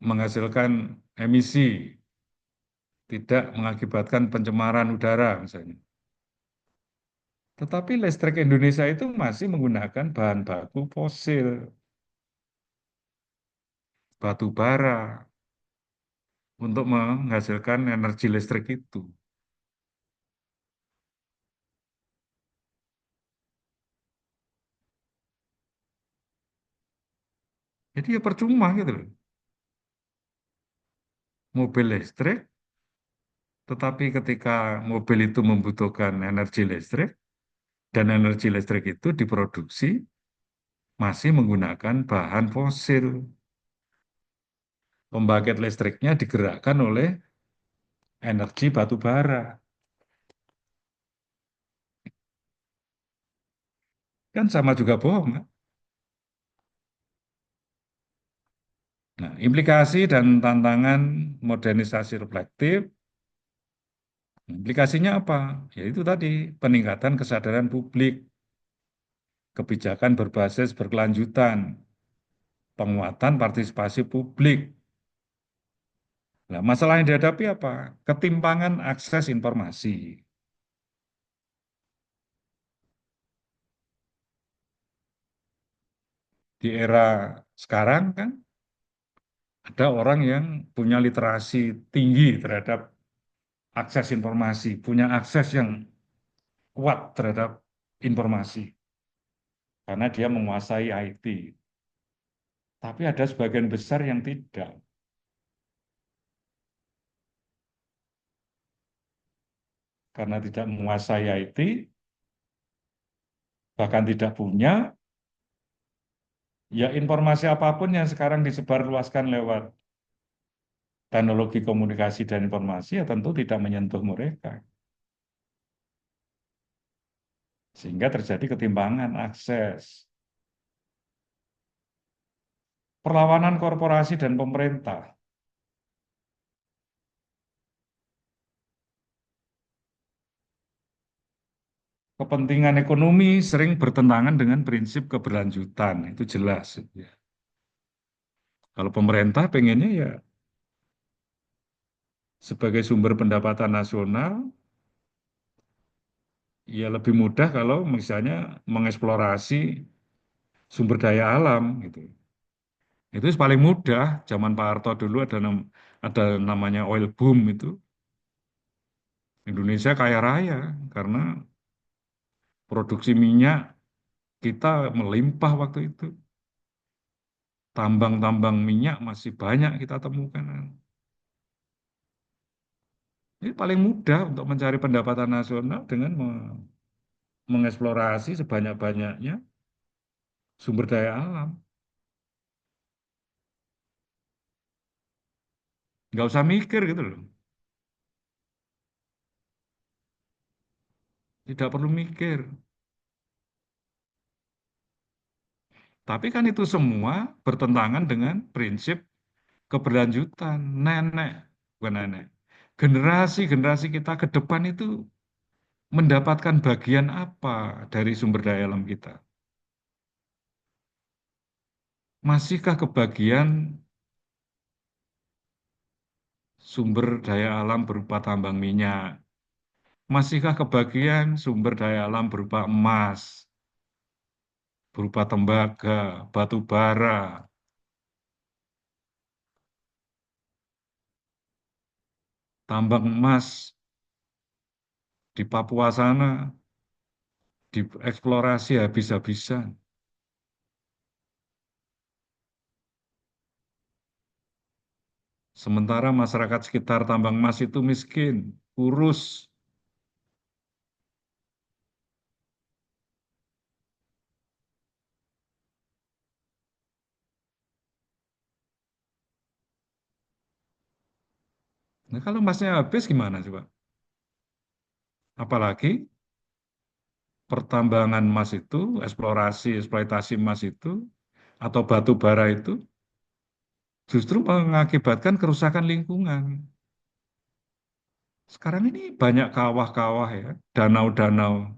menghasilkan emisi, tidak mengakibatkan pencemaran udara, misalnya. Tetapi listrik Indonesia itu masih menggunakan bahan baku fosil, batu bara, untuk menghasilkan energi listrik itu. Jadi ya percuma gitu loh. Mobil listrik, tetapi ketika mobil itu membutuhkan energi listrik, dan energi listrik itu diproduksi masih menggunakan bahan fosil. Pembangkit listriknya digerakkan oleh energi batu bara. Kan sama juga bohong, kan? Nah, implikasi dan tantangan modernisasi reflektif, implikasinya apa? Yaitu tadi, peningkatan kesadaran publik, kebijakan berbasis berkelanjutan, penguatan partisipasi publik. Nah, masalah yang dihadapi apa? Ketimpangan akses informasi. Di era sekarang kan ada orang yang punya literasi tinggi terhadap akses informasi, punya akses yang kuat terhadap informasi karena dia menguasai IT. Tapi ada sebagian besar yang tidak, karena tidak menguasai IT, bahkan tidak punya, ya informasi apapun yang sekarang disebarluaskan lewat teknologi komunikasi dan informasi, ya tentu tidak menyentuh mereka. Sehingga terjadi ketimpangan akses. Perlawanan korporasi dan pemerintah. Kepentingan ekonomi sering bertentangan dengan prinsip keberlanjutan, itu jelas. Ya. Kalau pemerintah pengennya ya sebagai sumber pendapatan nasional, ya lebih mudah kalau misalnya mengeksplorasi sumber daya alam gitu. Itu paling mudah. Zaman Pak Harto dulu ada namanya oil boom itu. Indonesia kaya raya karena produksi minyak kita melimpah waktu itu. Tambang-tambang minyak masih banyak kita temukan. Ini paling mudah untuk mencari pendapatan nasional dengan mengeksplorasi sebanyak-banyaknya sumber daya alam. Nggak usah mikir gitu loh. Tidak perlu mikir. Tapi kan itu semua bertentangan dengan prinsip keberlanjutan. Nenek, bukan nenek. Generasi-generasi kita ke depan itu mendapatkan bagian apa dari sumber daya alam kita? Masihkah kebagian sumber daya alam berupa tambang minyak? Masihkah kebagian sumber daya alam berupa emas, berupa tembaga, batu bara, tambang emas di Papua sana, dieksplorasi habis-habisan. Sementara masyarakat sekitar tambang emas itu miskin, kurus. Nah, kalau emasnya habis gimana coba? Apalagi pertambangan emas itu, eksplorasi, eksploitasi emas itu, atau batu bara itu justru mengakibatkan kerusakan lingkungan. Sekarang ini banyak kawah-kawah ya, danau-danau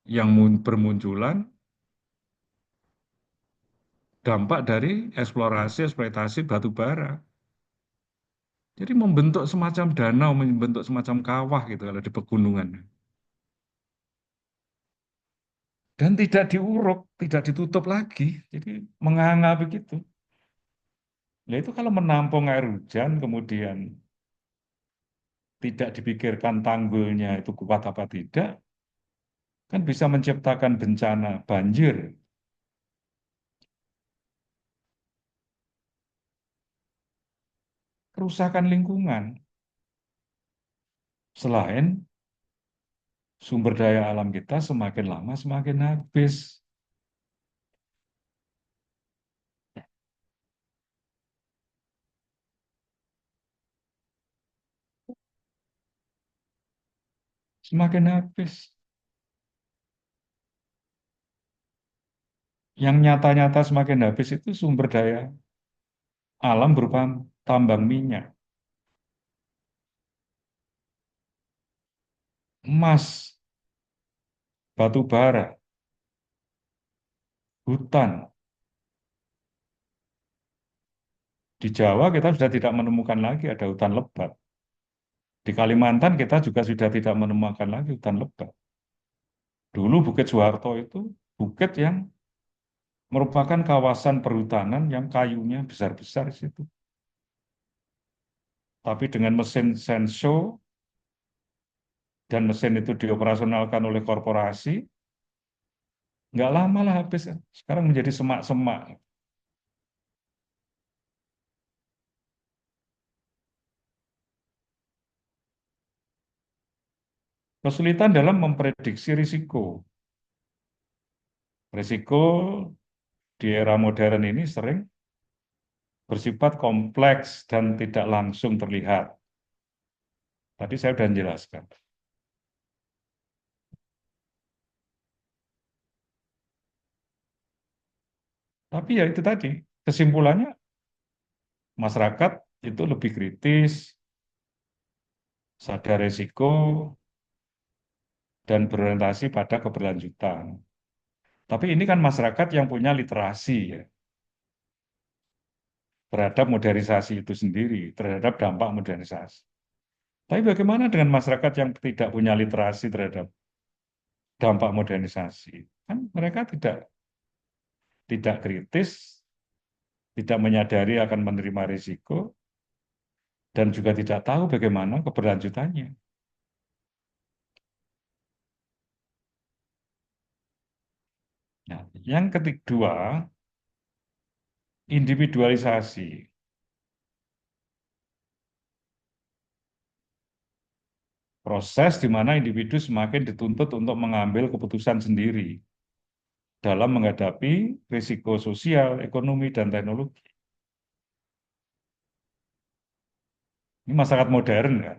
yang bermunculan dampak dari eksplorasi, eksploitasi batu bara. Jadi membentuk semacam danau, membentuk semacam kawah gitu kalau di pegunungan. Dan tidak diuruk, tidak ditutup lagi. Jadi menganga begitu. Nah itu kalau menampung air hujan, kemudian tidak dipikirkan tanggulnya itu kuat apa tidak, kan bisa menciptakan bencana banjir, kerusakan lingkungan. Selain sumber daya alam kita semakin lama semakin habis. semakin habis. Yang nyata-nyata semakin habis itu sumber daya alam berupa tambang minyak, emas, batu bara, hutan. Di Jawa kita sudah tidak menemukan lagi ada hutan lebat. Di Kalimantan kita juga sudah tidak menemukan lagi hutan lebat. Dulu Bukit Soeharto itu bukit yang merupakan kawasan perhutanan yang kayunya besar-besar di situ. Tapi dengan mesin senso dan mesin itu dioperasionalkan oleh korporasi, nggak lama lah habis. Sekarang menjadi semak-semak. Kesulitan dalam memprediksi risiko. Risiko di era modern ini sering bersifat kompleks dan tidak langsung terlihat. Tadi saya sudah menjelaskan. Tapi ya itu tadi, kesimpulannya masyarakat itu lebih kritis, sadar risiko, dan berorientasi pada keberlanjutan. Tapi ini kan masyarakat yang punya literasi ya, terhadap modernisasi itu sendiri, terhadap dampak modernisasi. Tapi bagaimana dengan masyarakat yang tidak punya literasi terhadap dampak modernisasi? Kan mereka tidak kritis, tidak menyadari akan menerima risiko, dan juga tidak tahu bagaimana keberlanjutannya. Nah, yang kedua, individualisasi. Proses di mana individu semakin dituntut untuk mengambil keputusan sendiri dalam menghadapi risiko sosial, ekonomi, dan teknologi. Ini masyarakat modern kan.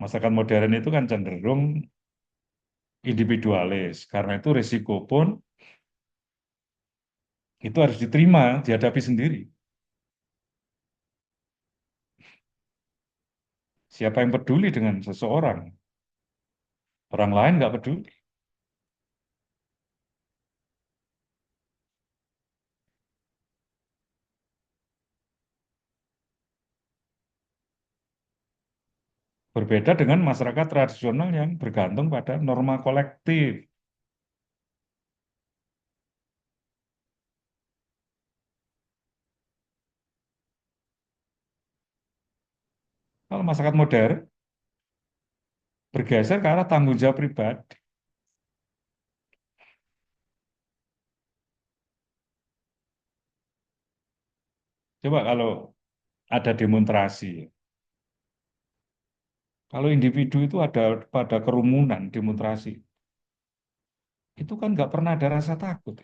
Masyarakat modern itu kan cenderung individualis. Karena itu risiko pun itu harus diterima, dihadapi sendiri. Siapa yang peduli dengan seseorang? Orang lain nggak peduli. Berbeda dengan masyarakat tradisional yang bergantung pada norma kolektif. Kalau masyarakat modern bergeser ke arah tanggung jawab pribadi. Coba kalau ada demonstrasi, kalau individu itu ada pada kerumunan demonstrasi, itu kan nggak pernah ada rasa takut.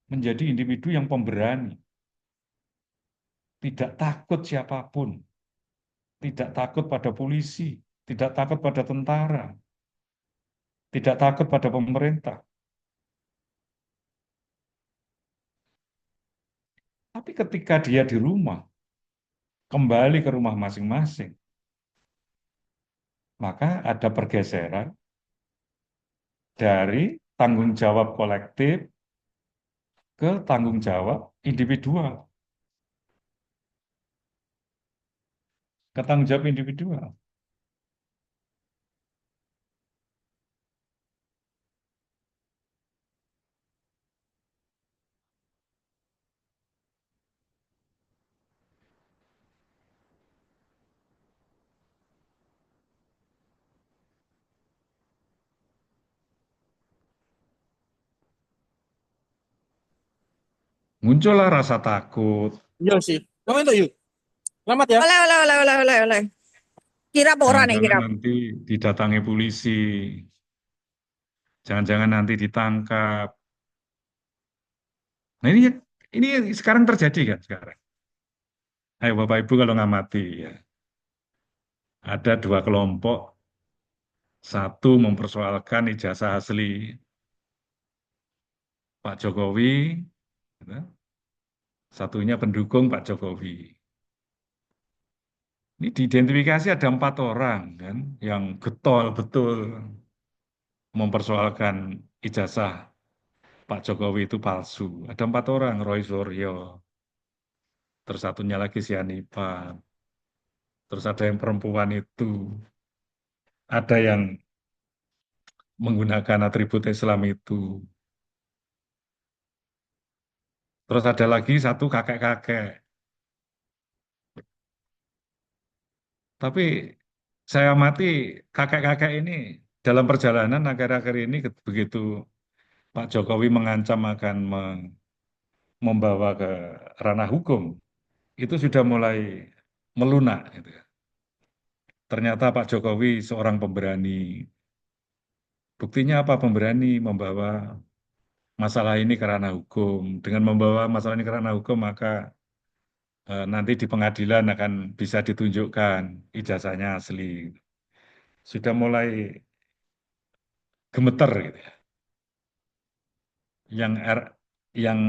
Menjadi individu yang pemberani, tidak takut siapapun, tidak takut pada polisi, tidak takut pada tentara, tidak takut pada pemerintah. Tapi ketika dia di rumah, kembali ke rumah masing-masing, maka ada pergeseran dari tanggung jawab kolektif ke tanggung jawab individual, ke tanggung jawab individual. Muncullah rasa takut, Iya sih. Kamu itu yuk. Selamat ya. Oleh, oleh, oleh, oleh, oleh, oleh. Kirap ora nih, jangan-jangan kirap. nanti didatangi polisi, jangan-jangan nanti ditangkap. Nah ini sekarang terjadi kan sekarang. Ayo Bapak Ibu kalau ngamati ya, ada dua kelompok, satu mempersoalkan ijazah asli Pak Jokowi, gitu. Satunya pendukung Pak Jokowi. Ini diidentifikasi ada 4 orang kan, yang getol betul mempersoalkan ijazah Pak Jokowi itu palsu. Ada 4 orang, Roy Suryo, terus satunya lagi si Hanifa, terus ada yang perempuan itu, ada yang menggunakan atribut Islam itu, terus ada lagi satu kakek-kakek. Tapi saya amati kakek-kakek ini dalam perjalanan akhir-akhir ini begitu Pak Jokowi mengancam akan membawa ke ranah hukum, itu sudah mulai melunak, gitu ya. Ternyata Pak Jokowi seorang pemberani. Buktinya apa? Pemberani membawa masalah ini ke ranah hukum. Dengan membawa masalah ini ke ranah hukum, maka nanti di pengadilan akan bisa ditunjukkan ijazahnya asli. Sudah mulai gemeter gitu ya. Yang R, yang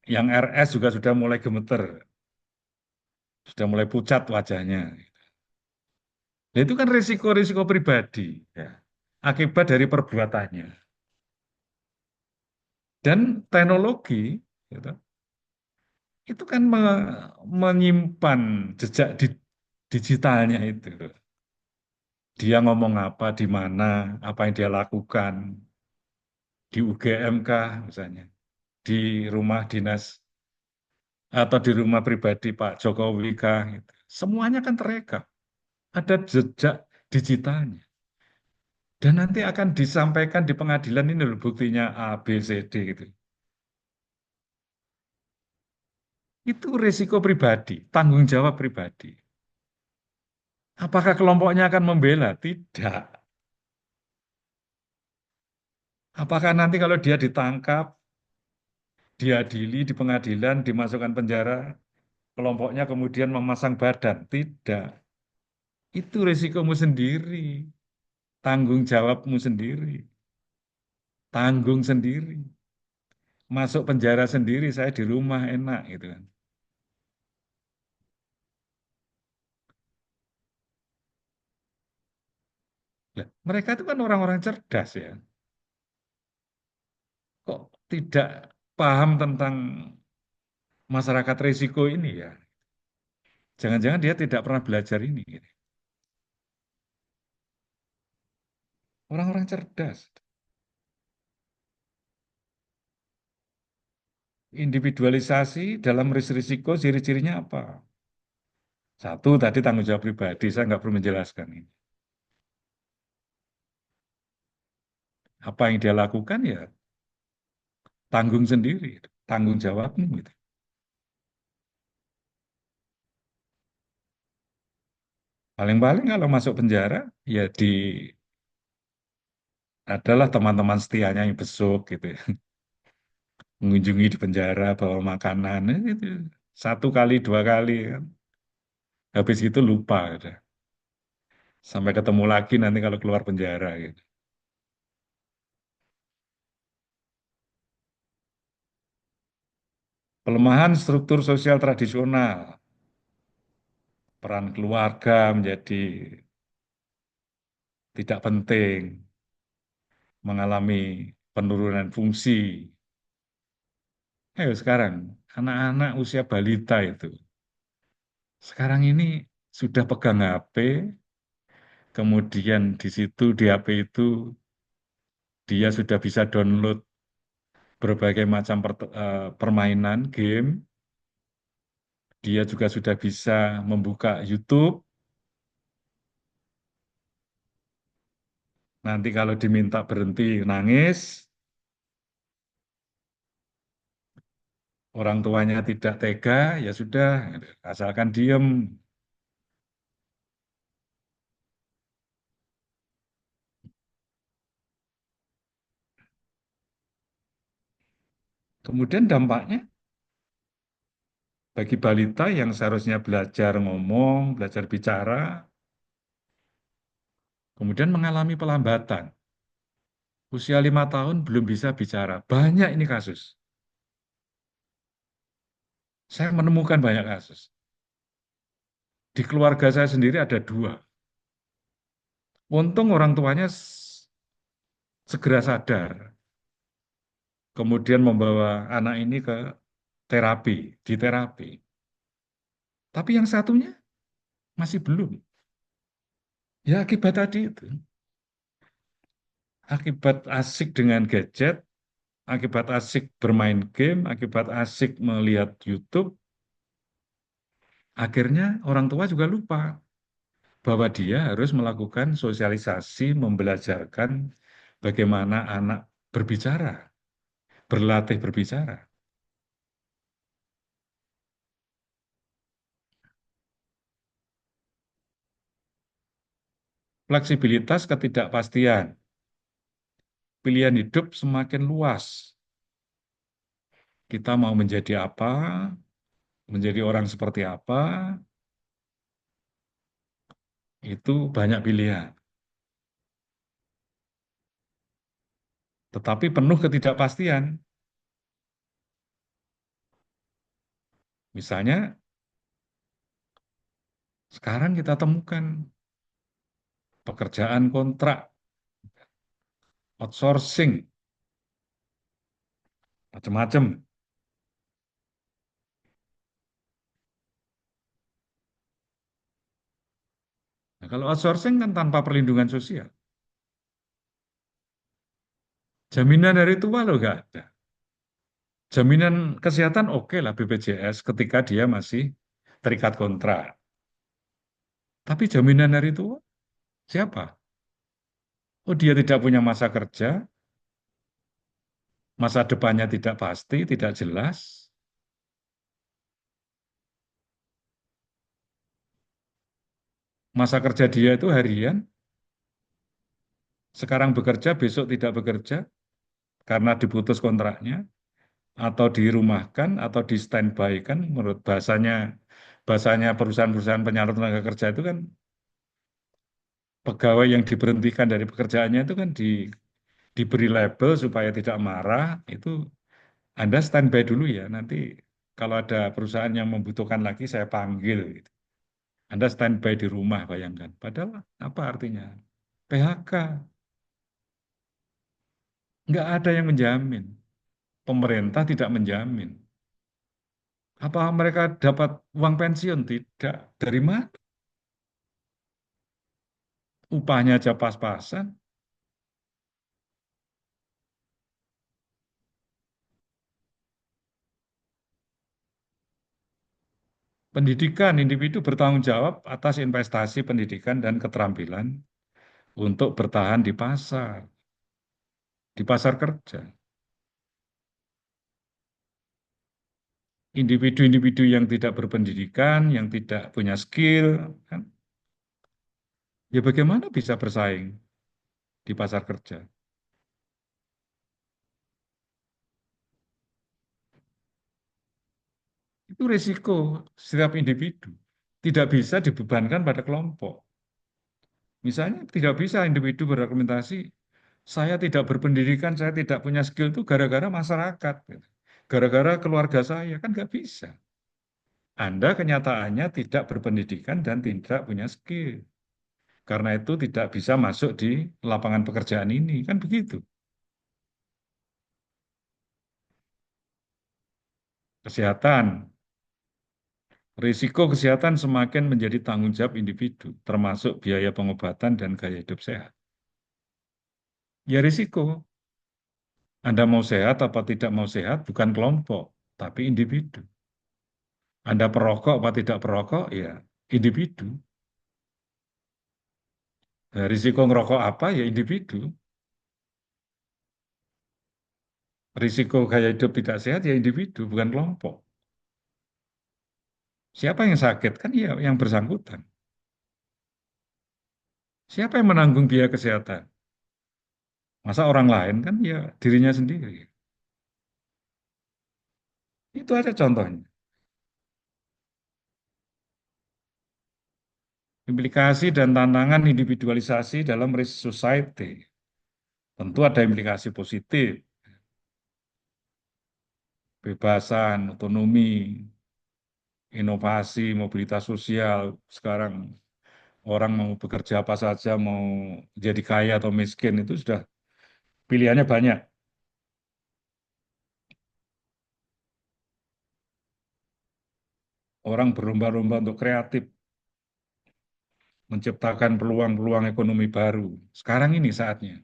yang RS juga sudah mulai gemeter, sudah mulai pucat wajahnya. Nah, itu kan risiko-risiko pribadi, ya, akibat dari perbuatannya. Dan teknologi, gitu, itu kan menyimpan jejak digitalnya itu. Dia ngomong apa, di mana, apa yang dia lakukan, di UGM kah misalnya, di rumah dinas atau di rumah pribadi Pak Jokowi kah, gitu. Semuanya kan terekam, ada jejak digitalnya. Dan nanti akan disampaikan di pengadilan ini loh buktinya A, B, C, D gitu. Itu risiko pribadi, tanggung jawab pribadi. Apakah kelompoknya akan membela? Tidak. Apakah nanti kalau dia ditangkap, diadili di pengadilan, dimasukkan penjara, kelompoknya kemudian memasang badan? Tidak. Itu risikomu sendiri, tanggung jawabmu sendiri, tanggung sendiri. Masuk penjara sendiri, saya di rumah enak gitu kan. Lah, mereka itu kan orang-orang cerdas ya. Kok tidak paham tentang masyarakat risiko ini ya? Jangan-jangan dia tidak pernah belajar ini, gitu. Orang-orang cerdas. Individualisasi dalam risiko, ciri-cirinya apa? Satu, tadi tanggung jawab pribadi, saya nggak perlu menjelaskan ini. Apa yang dia lakukan ya tanggung sendiri, tanggung jawabmu gitu. Paling-paling kalau masuk penjara, ya adalah teman-teman setianya yang besuk gitu ya. Mengunjungi di penjara, bawa makanan, itu. 1 kali, 2 kali, kan. Habis itu lupa, udah. Sampai ketemu lagi nanti kalau keluar penjara gitu. Pelemahan struktur sosial tradisional, peran keluarga menjadi tidak penting, mengalami penurunan fungsi. Ayo sekarang, anak-anak usia balita itu, sekarang ini sudah pegang HP, kemudian di situ di HP itu dia sudah bisa download berbagai macam permainan, game, dia juga sudah bisa membuka YouTube, nanti kalau diminta berhenti nangis, orang tuanya tidak tega, ya sudah, asalkan diem. Kemudian dampaknya Bagi balita yang seharusnya belajar ngomong, belajar bicara, kemudian mengalami pelambatan. Usia 5 tahun belum bisa bicara. Banyak ini kasus. Saya menemukan banyak kasus. Di keluarga saya sendiri ada dua. Untung orang tuanya segera sadar. Kemudian membawa anak ini ke terapi, di terapi. Tapi yang satunya masih belum. Ya akibat tadi itu. Akibat asik dengan gadget, akibat asik bermain game, akibat asik melihat YouTube, akhirnya orang tua juga lupa bahwa dia harus melakukan sosialisasi, membelajarkan bagaimana anak berbicara, berlatih berbicara. Fleksibilitas, ketidakpastian, pilihan hidup semakin luas. Kita mau menjadi apa, menjadi orang seperti apa, itu banyak pilihan. Tetapi penuh ketidakpastian. Misalnya, sekarang kita temukan pekerjaan kontrak, outsourcing, macam-macam. Nah, kalau outsourcing kan tanpa perlindungan sosial. Jaminan dari tua loh nggak ada. Jaminan kesehatan oke lah BPJS ketika dia masih terikat kontrak. Tapi jaminan dari tua siapa? Oh dia tidak punya masa kerja, masa depannya tidak pasti, tidak jelas. Masa kerja dia itu harian, sekarang bekerja, besok tidak bekerja karena diputus kontraknya, atau dirumahkan, atau di standby kan, menurut bahasanya perusahaan-perusahaan penyalur tenaga kerja itu kan pegawai yang diberhentikan dari pekerjaannya itu kan diberi label supaya tidak marah, itu Anda standby dulu ya, nanti kalau ada perusahaan yang membutuhkan lagi saya panggil. Gitu. Anda standby di rumah, bayangkan. Padahal apa artinya? PHK. Nggak ada yang menjamin. Pemerintah tidak menjamin. Apa mereka dapat uang pensiun? Tidak. Dari mana? Upahnya aja pas-pasan. Pendidikan, individu bertanggung jawab atas investasi pendidikan dan keterampilan untuk bertahan di pasar kerja. Individu-individu yang tidak berpendidikan, yang tidak punya skill, kan, ya bagaimana bisa bersaing di pasar kerja? Itu risiko setiap individu. Tidak bisa dibebankan pada kelompok. Misalnya tidak bisa individu berargumentasi, saya tidak berpendidikan, saya tidak punya skill itu gara-gara masyarakat, gitu. Gara-gara keluarga saya, kan nggak bisa. Anda kenyataannya tidak berpendidikan dan tidak punya skill. Karena itu tidak bisa masuk di lapangan pekerjaan ini, kan begitu. Kesehatan, risiko kesehatan semakin menjadi tanggung jawab individu, termasuk biaya pengobatan dan gaya hidup sehat. Ya risiko, Anda mau sehat atau tidak mau sehat bukan kelompok, tapi individu. Anda perokok atau tidak perokok, ya individu. Nah, risiko ngerokok apa, ya individu. Risiko gaya hidup tidak sehat, ya individu, bukan kelompok. Siapa yang sakit? Kan ya yang bersangkutan. Siapa yang menanggung biaya kesehatan? Masa orang lain kan ya dirinya sendiri. Itu ada contohnya. Implikasi dan tantangan individualisasi dalam risk society. Tentu ada implikasi positif, bebasan, otonomi, inovasi, mobilitas sosial. Sekarang orang mau bekerja apa saja, mau jadi kaya atau miskin, itu sudah pilihannya banyak. Orang berlomba-lomba untuk kreatif, menciptakan peluang-peluang ekonomi baru. Sekarang ini saatnya,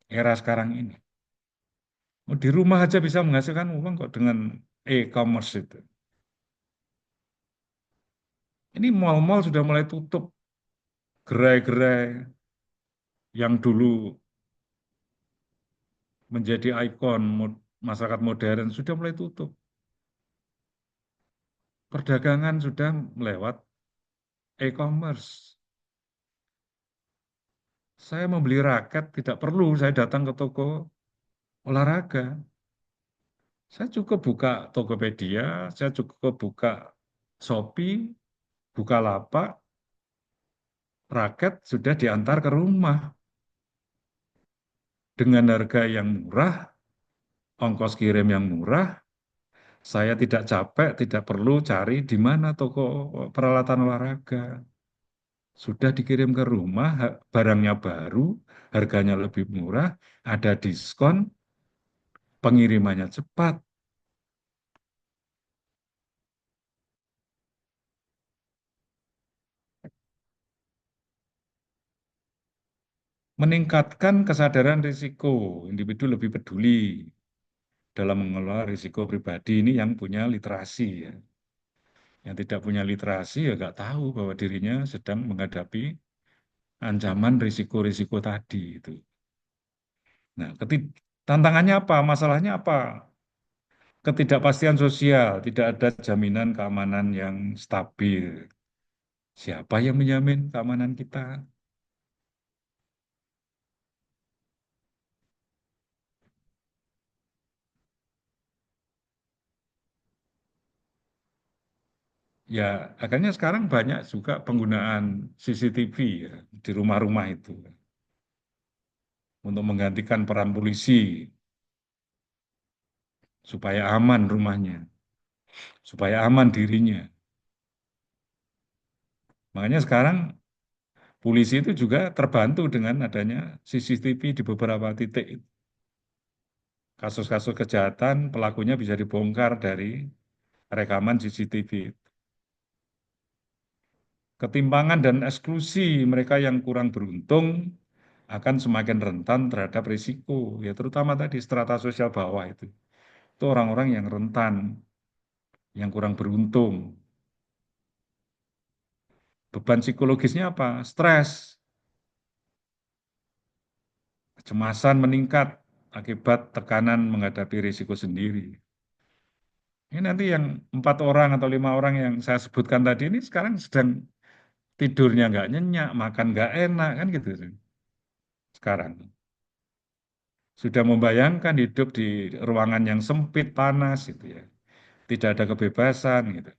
era sekarang ini. Oh, di rumah aja bisa menghasilkan uang kok dengan e-commerce itu. Ini mal-mal sudah mulai tutup, gerai-gerai yang dulu menjadi ikon masyarakat modern sudah mulai tutup. Perdagangan sudah melewat e-commerce. Saya membeli raket tidak perlu saya datang ke toko olahraga. Saya cukup buka Tokopedia, saya cukup buka Shopee, Bukalapak, raket sudah diantar ke rumah dengan harga yang murah, ongkos kirim yang murah. Saya tidak capek, tidak perlu cari di mana toko peralatan olahraga. Sudah dikirim ke rumah, barangnya baru, harganya lebih murah, ada diskon, pengirimannya cepat. Meningkatkan kesadaran risiko, individu lebih peduli dalam mengelola risiko pribadi ini yang punya literasi ya. Yang tidak punya literasi ya nggak tahu bahwa dirinya sedang menghadapi ancaman risiko-risiko tadi itu. Nah, tantangannya apa? Masalahnya apa? Ketidakpastian sosial, tidak ada jaminan keamanan yang stabil. Siapa yang menjamin keamanan kita? Ya, akhirnya sekarang banyak juga penggunaan CCTV ya, di rumah-rumah itu untuk menggantikan peran polisi supaya aman rumahnya, supaya aman dirinya. Makanya sekarang polisi itu juga terbantu dengan adanya CCTV di beberapa titik. Kasus-kasus kejahatan pelakunya bisa dibongkar dari rekaman CCTV. Ketimpangan dan eksklusi mereka yang kurang beruntung akan semakin rentan terhadap risiko, ya terutama tadi strata sosial bawah itu. Itu orang-orang yang rentan, yang kurang beruntung. Beban psikologisnya apa? Stres, kecemasan meningkat akibat tekanan menghadapi risiko sendiri. Ini nanti yang 4 orang atau 5 orang yang saya sebutkan tadi ini sekarang sedang tidurnya nggak nyenyak, makan nggak enak, kan gitu sekarang. Sudah membayangkan hidup di ruangan yang sempit, panas, gitu ya. Tidak ada kebebasan, gitu.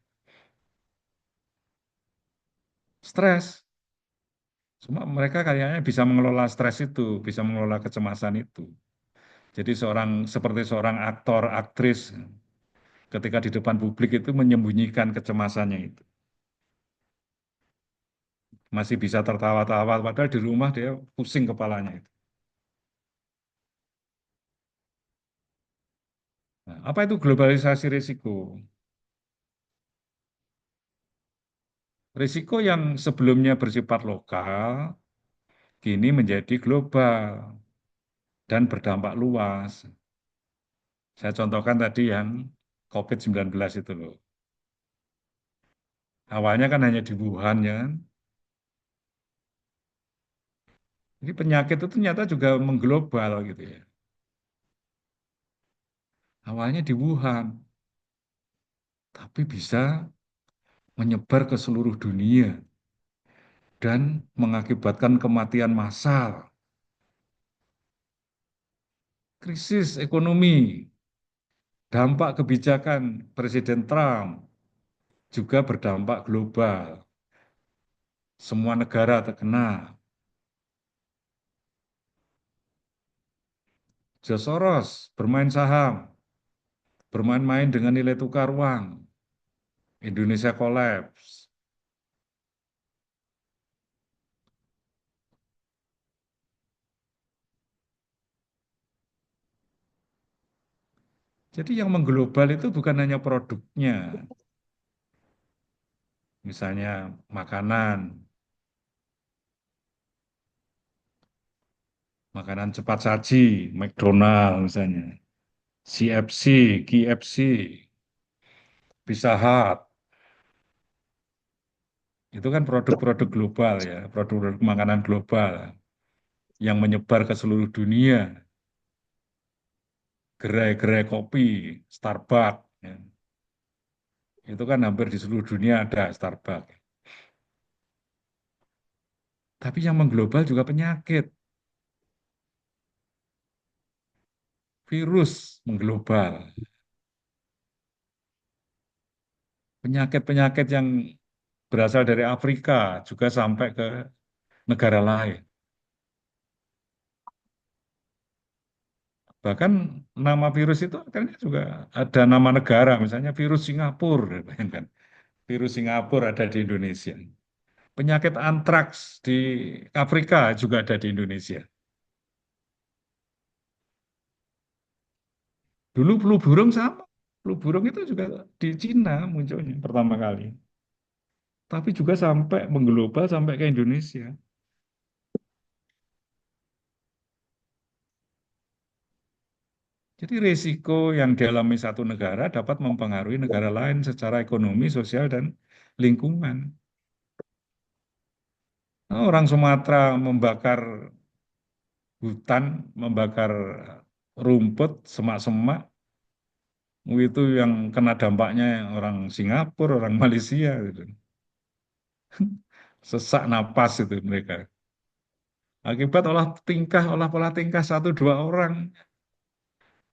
Stres. Cuma mereka kayaknya bisa mengelola stres itu, bisa mengelola kecemasan itu. Jadi seperti seorang aktor, aktris, ketika di depan publik itu menyembunyikan kecemasannya itu. Masih bisa tertawa-tawa, padahal di rumah dia pusing kepalanya itu. Nah, apa itu globalisasi risiko? Risiko yang sebelumnya bersifat lokal, kini menjadi global dan berdampak luas. Saya contohkan tadi yang COVID-19 itu loh. Awalnya kan hanya di Wuhan ya, kan. Jadi penyakit itu ternyata juga mengglobal gitu ya. Awalnya di Wuhan, tapi bisa menyebar ke seluruh dunia dan mengakibatkan kematian massal, krisis ekonomi, dampak kebijakan Presiden Trump juga berdampak global. Semua negara terkena. George Soros bermain saham, bermain-main dengan nilai tukar uang. Indonesia kolaps. Jadi yang mengglobal itu bukan hanya produknya, misalnya makanan, makanan cepat saji, McDonald misalnya, CFC, KFC, Pizza Hut, itu kan produk-produk global ya, produk-produk makanan global yang menyebar ke seluruh dunia. Gerai-gerai kopi, Starbucks, ya. Itu kan hampir di seluruh dunia ada Starbucks. Tapi yang mengglobal juga penyakit, virus mengglobal, penyakit-penyakit yang berasal dari Afrika juga sampai ke negara lain. Bahkan nama virus itu akhirnya juga ada nama negara, misalnya virus Singapura, bayangkan. Virus Singapura ada di Indonesia. Penyakit antraks di Afrika juga ada di Indonesia. Dulu flu burung sama. Flu burung itu juga di Cina munculnya pertama kali. Tapi juga sampai mengglobal sampai ke Indonesia. Jadi risiko yang dialami satu negara dapat mempengaruhi negara lain secara ekonomi, sosial, dan lingkungan. Nah, orang Sumatera membakar hutan, membakar rumput, semak-semak, itu yang kena dampaknya orang Singapura, orang Malaysia, gitu. Sesak napas itu mereka. Akibat olah pola tingkah satu dua orang,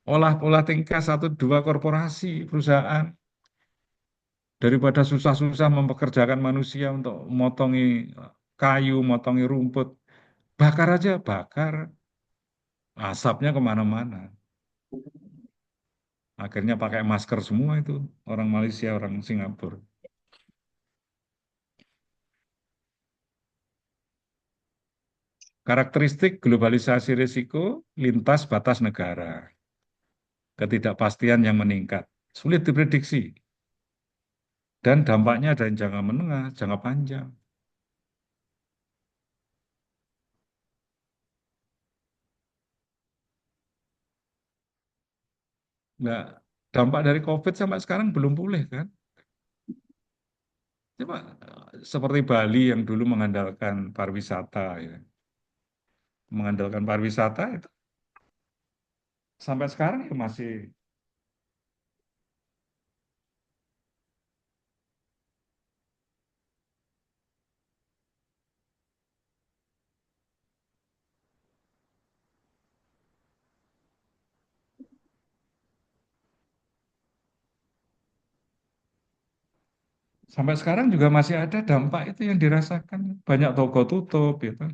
olah pola tingkah satu dua korporasi, perusahaan, daripada susah-susah mempekerjakan manusia untuk motongi kayu, motongi rumput, bakar aja, bakar, asapnya kemana-mana. Akhirnya pakai masker semua itu, orang Malaysia, orang Singapura. Karakteristik globalisasi risiko lintas batas negara, ketidakpastian yang meningkat, sulit diprediksi, dan dampaknya ada yang jangka menengah, jangka panjang. Nggak, dampak dari COVID sampai sekarang belum pulih kan? Coba seperti Bali yang dulu mengandalkan pariwisata, ya. Mengandalkan pariwisata itu sampai sekarang ya masih, sampai sekarang juga masih ada dampak itu yang dirasakan. Banyak toko tutup, gitu.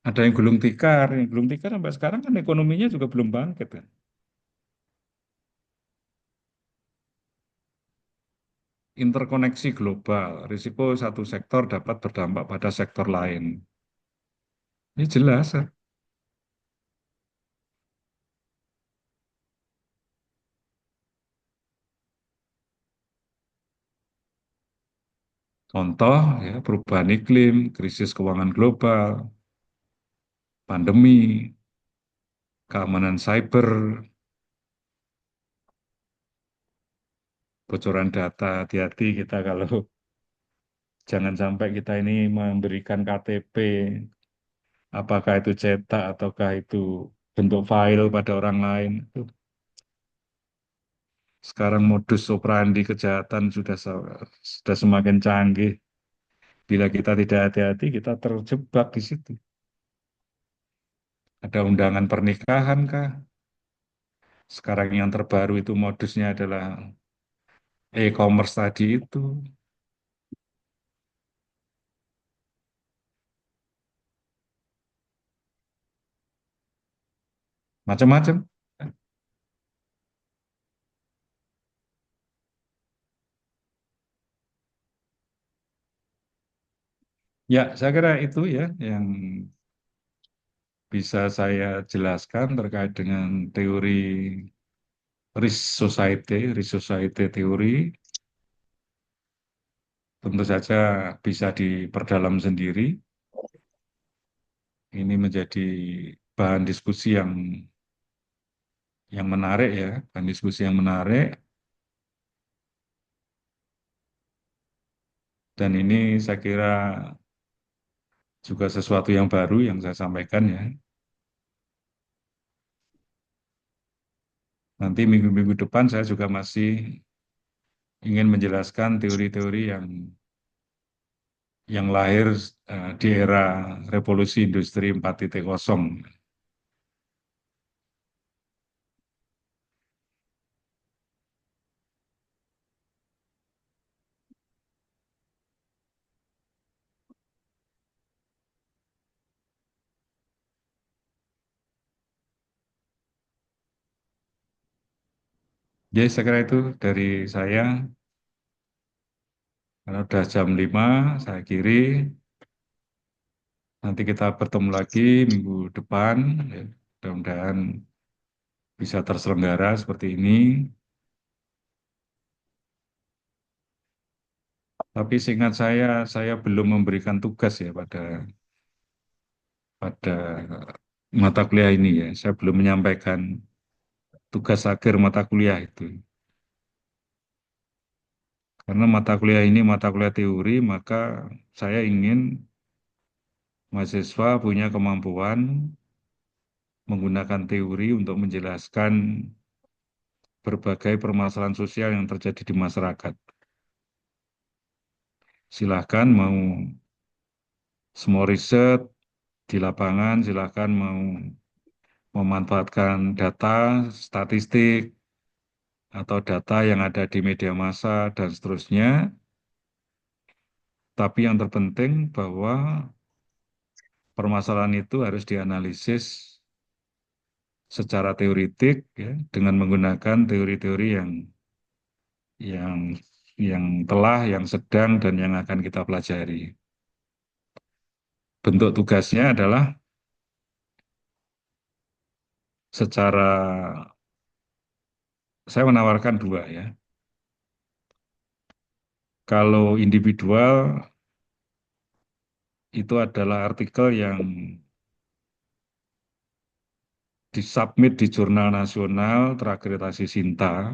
Ada yang gulung tikar sampai sekarang kan ekonominya juga belum bangkit kan. Interkoneksi global, risiko satu sektor dapat berdampak pada sektor lain. Ini jelas, ya. Contoh ya, perubahan iklim, krisis keuangan global, pandemi, keamanan cyber, bocoran data, hati-hati kita kalau jangan sampai kita ini memberikan KTP, apakah itu cetak ataukah itu bentuk file pada orang lain. Sekarang modus operandi kejahatan sudah semakin canggih. Bila kita tidak hati-hati, kita terjebak di situ. Ada undangan pernikahan kah? Sekarang yang terbaru itu modusnya adalah e-commerce tadi itu. macam-macam. Ya, saya kira itu ya yang bisa saya jelaskan terkait dengan teori risk society teori. Tentu saja bisa diperdalam sendiri. Ini menjadi bahan diskusi yang menarik ya, bahan diskusi yang menarik. Dan ini saya kira juga sesuatu yang baru yang saya sampaikan ya. Nanti minggu-minggu depan saya juga masih ingin menjelaskan teori-teori yang lahir di era revolusi industri 4.0. Jadi saya kira itu dari saya, karena sudah jam 5, saya akhiri. Nanti kita bertemu lagi minggu depan, ya. Mudah-mudahan bisa terselenggara seperti ini. Tapi seingat saya belum memberikan tugas ya pada mata kuliah ini ya. Saya belum menyampaikan tugas akhir mata kuliah itu. Karena mata kuliah ini mata kuliah teori, maka saya ingin mahasiswa punya kemampuan menggunakan teori untuk menjelaskan berbagai permasalahan sosial yang terjadi di masyarakat. Silahkan mau semua riset di lapangan, silahkan mau memanfaatkan data, statistik, atau data yang ada di media massa, dan seterusnya. Tapi yang terpenting bahwa permasalahan itu harus dianalisis secara teoritik ya, dengan menggunakan teori-teori yang yang sedang dan yang akan kita pelajari. Bentuk tugasnya adalah secara saya menawarkan dua ya. Kalau individual itu adalah artikel yang disubmit di jurnal nasional terakreditasi Sinta.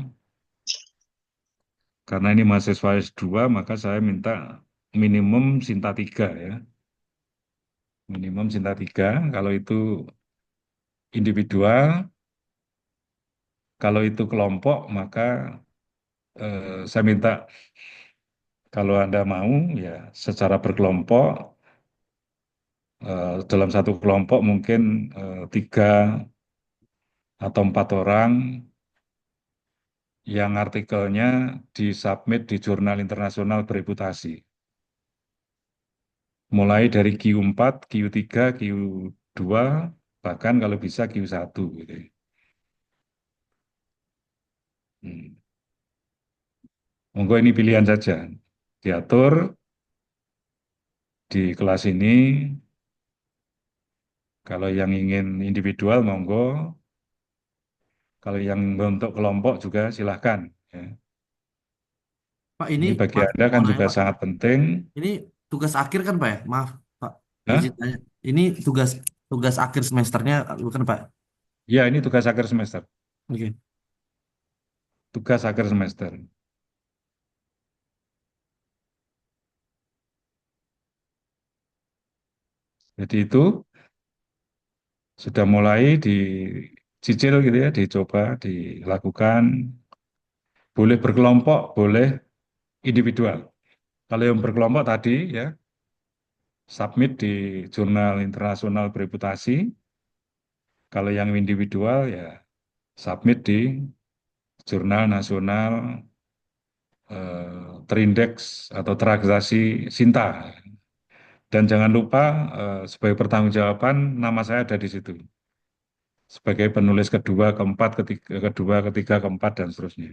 Karena ini mahasiswa S2, maka saya minta minimum Sinta 3 ya. Minimum Sinta 3, kalau itu individual, kalau itu kelompok, maka saya minta kalau Anda mau ya secara berkelompok, dalam satu kelompok mungkin 3 atau 4 orang yang artikelnya disubmit di jurnal internasional bereputasi. Mulai dari Q4, Q3, Q2, bahkan kalau bisa Q1 gitu. Hmm. Monggo ini pilihan saja. Diatur di kelas ini, kalau yang ingin individual monggo, kalau yang untuk kelompok juga silahkan. Ya. Pak, Ini bagi maaf, Anda mau kan nanya juga Pak. sangat penting. Ini tugas akhir kan Pak ya? Maaf Pak, izin Hah? tanya. Ini tugas tugas akhir semesternya bukan Pak? Ya, ini tugas akhir semester. Oke. Tugas akhir semester. Jadi itu sudah mulai dicicil gitu ya, dicoba, dilakukan. Boleh berkelompok, boleh individual. Kalau yang berkelompok tadi ya, submit di jurnal internasional bereputasi. Kalau yang individual ya, submit di jurnal nasional terindeks atau terakreditasi Sinta. Dan jangan lupa sebagai pertanggungjawaban nama saya ada di situ. sebagai penulis kedua, keempat, ketiga, keempat, dan seterusnya.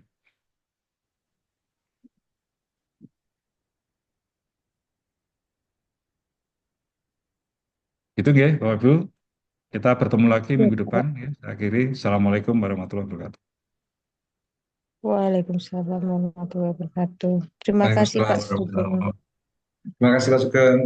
Itu ya, Bapak Ibu. Kita bertemu lagi Ya, minggu depan. Pak. Ya. Saya akhiri. Assalamualaikum warahmatullahi wabarakatuh. Waalaikumsalam warahmatullahi wabarakatuh. Terima kasih Waalaikumsalam Pak warahmatullahi Sugeng. wabarakatuh. Terima kasih Pak Sugeng.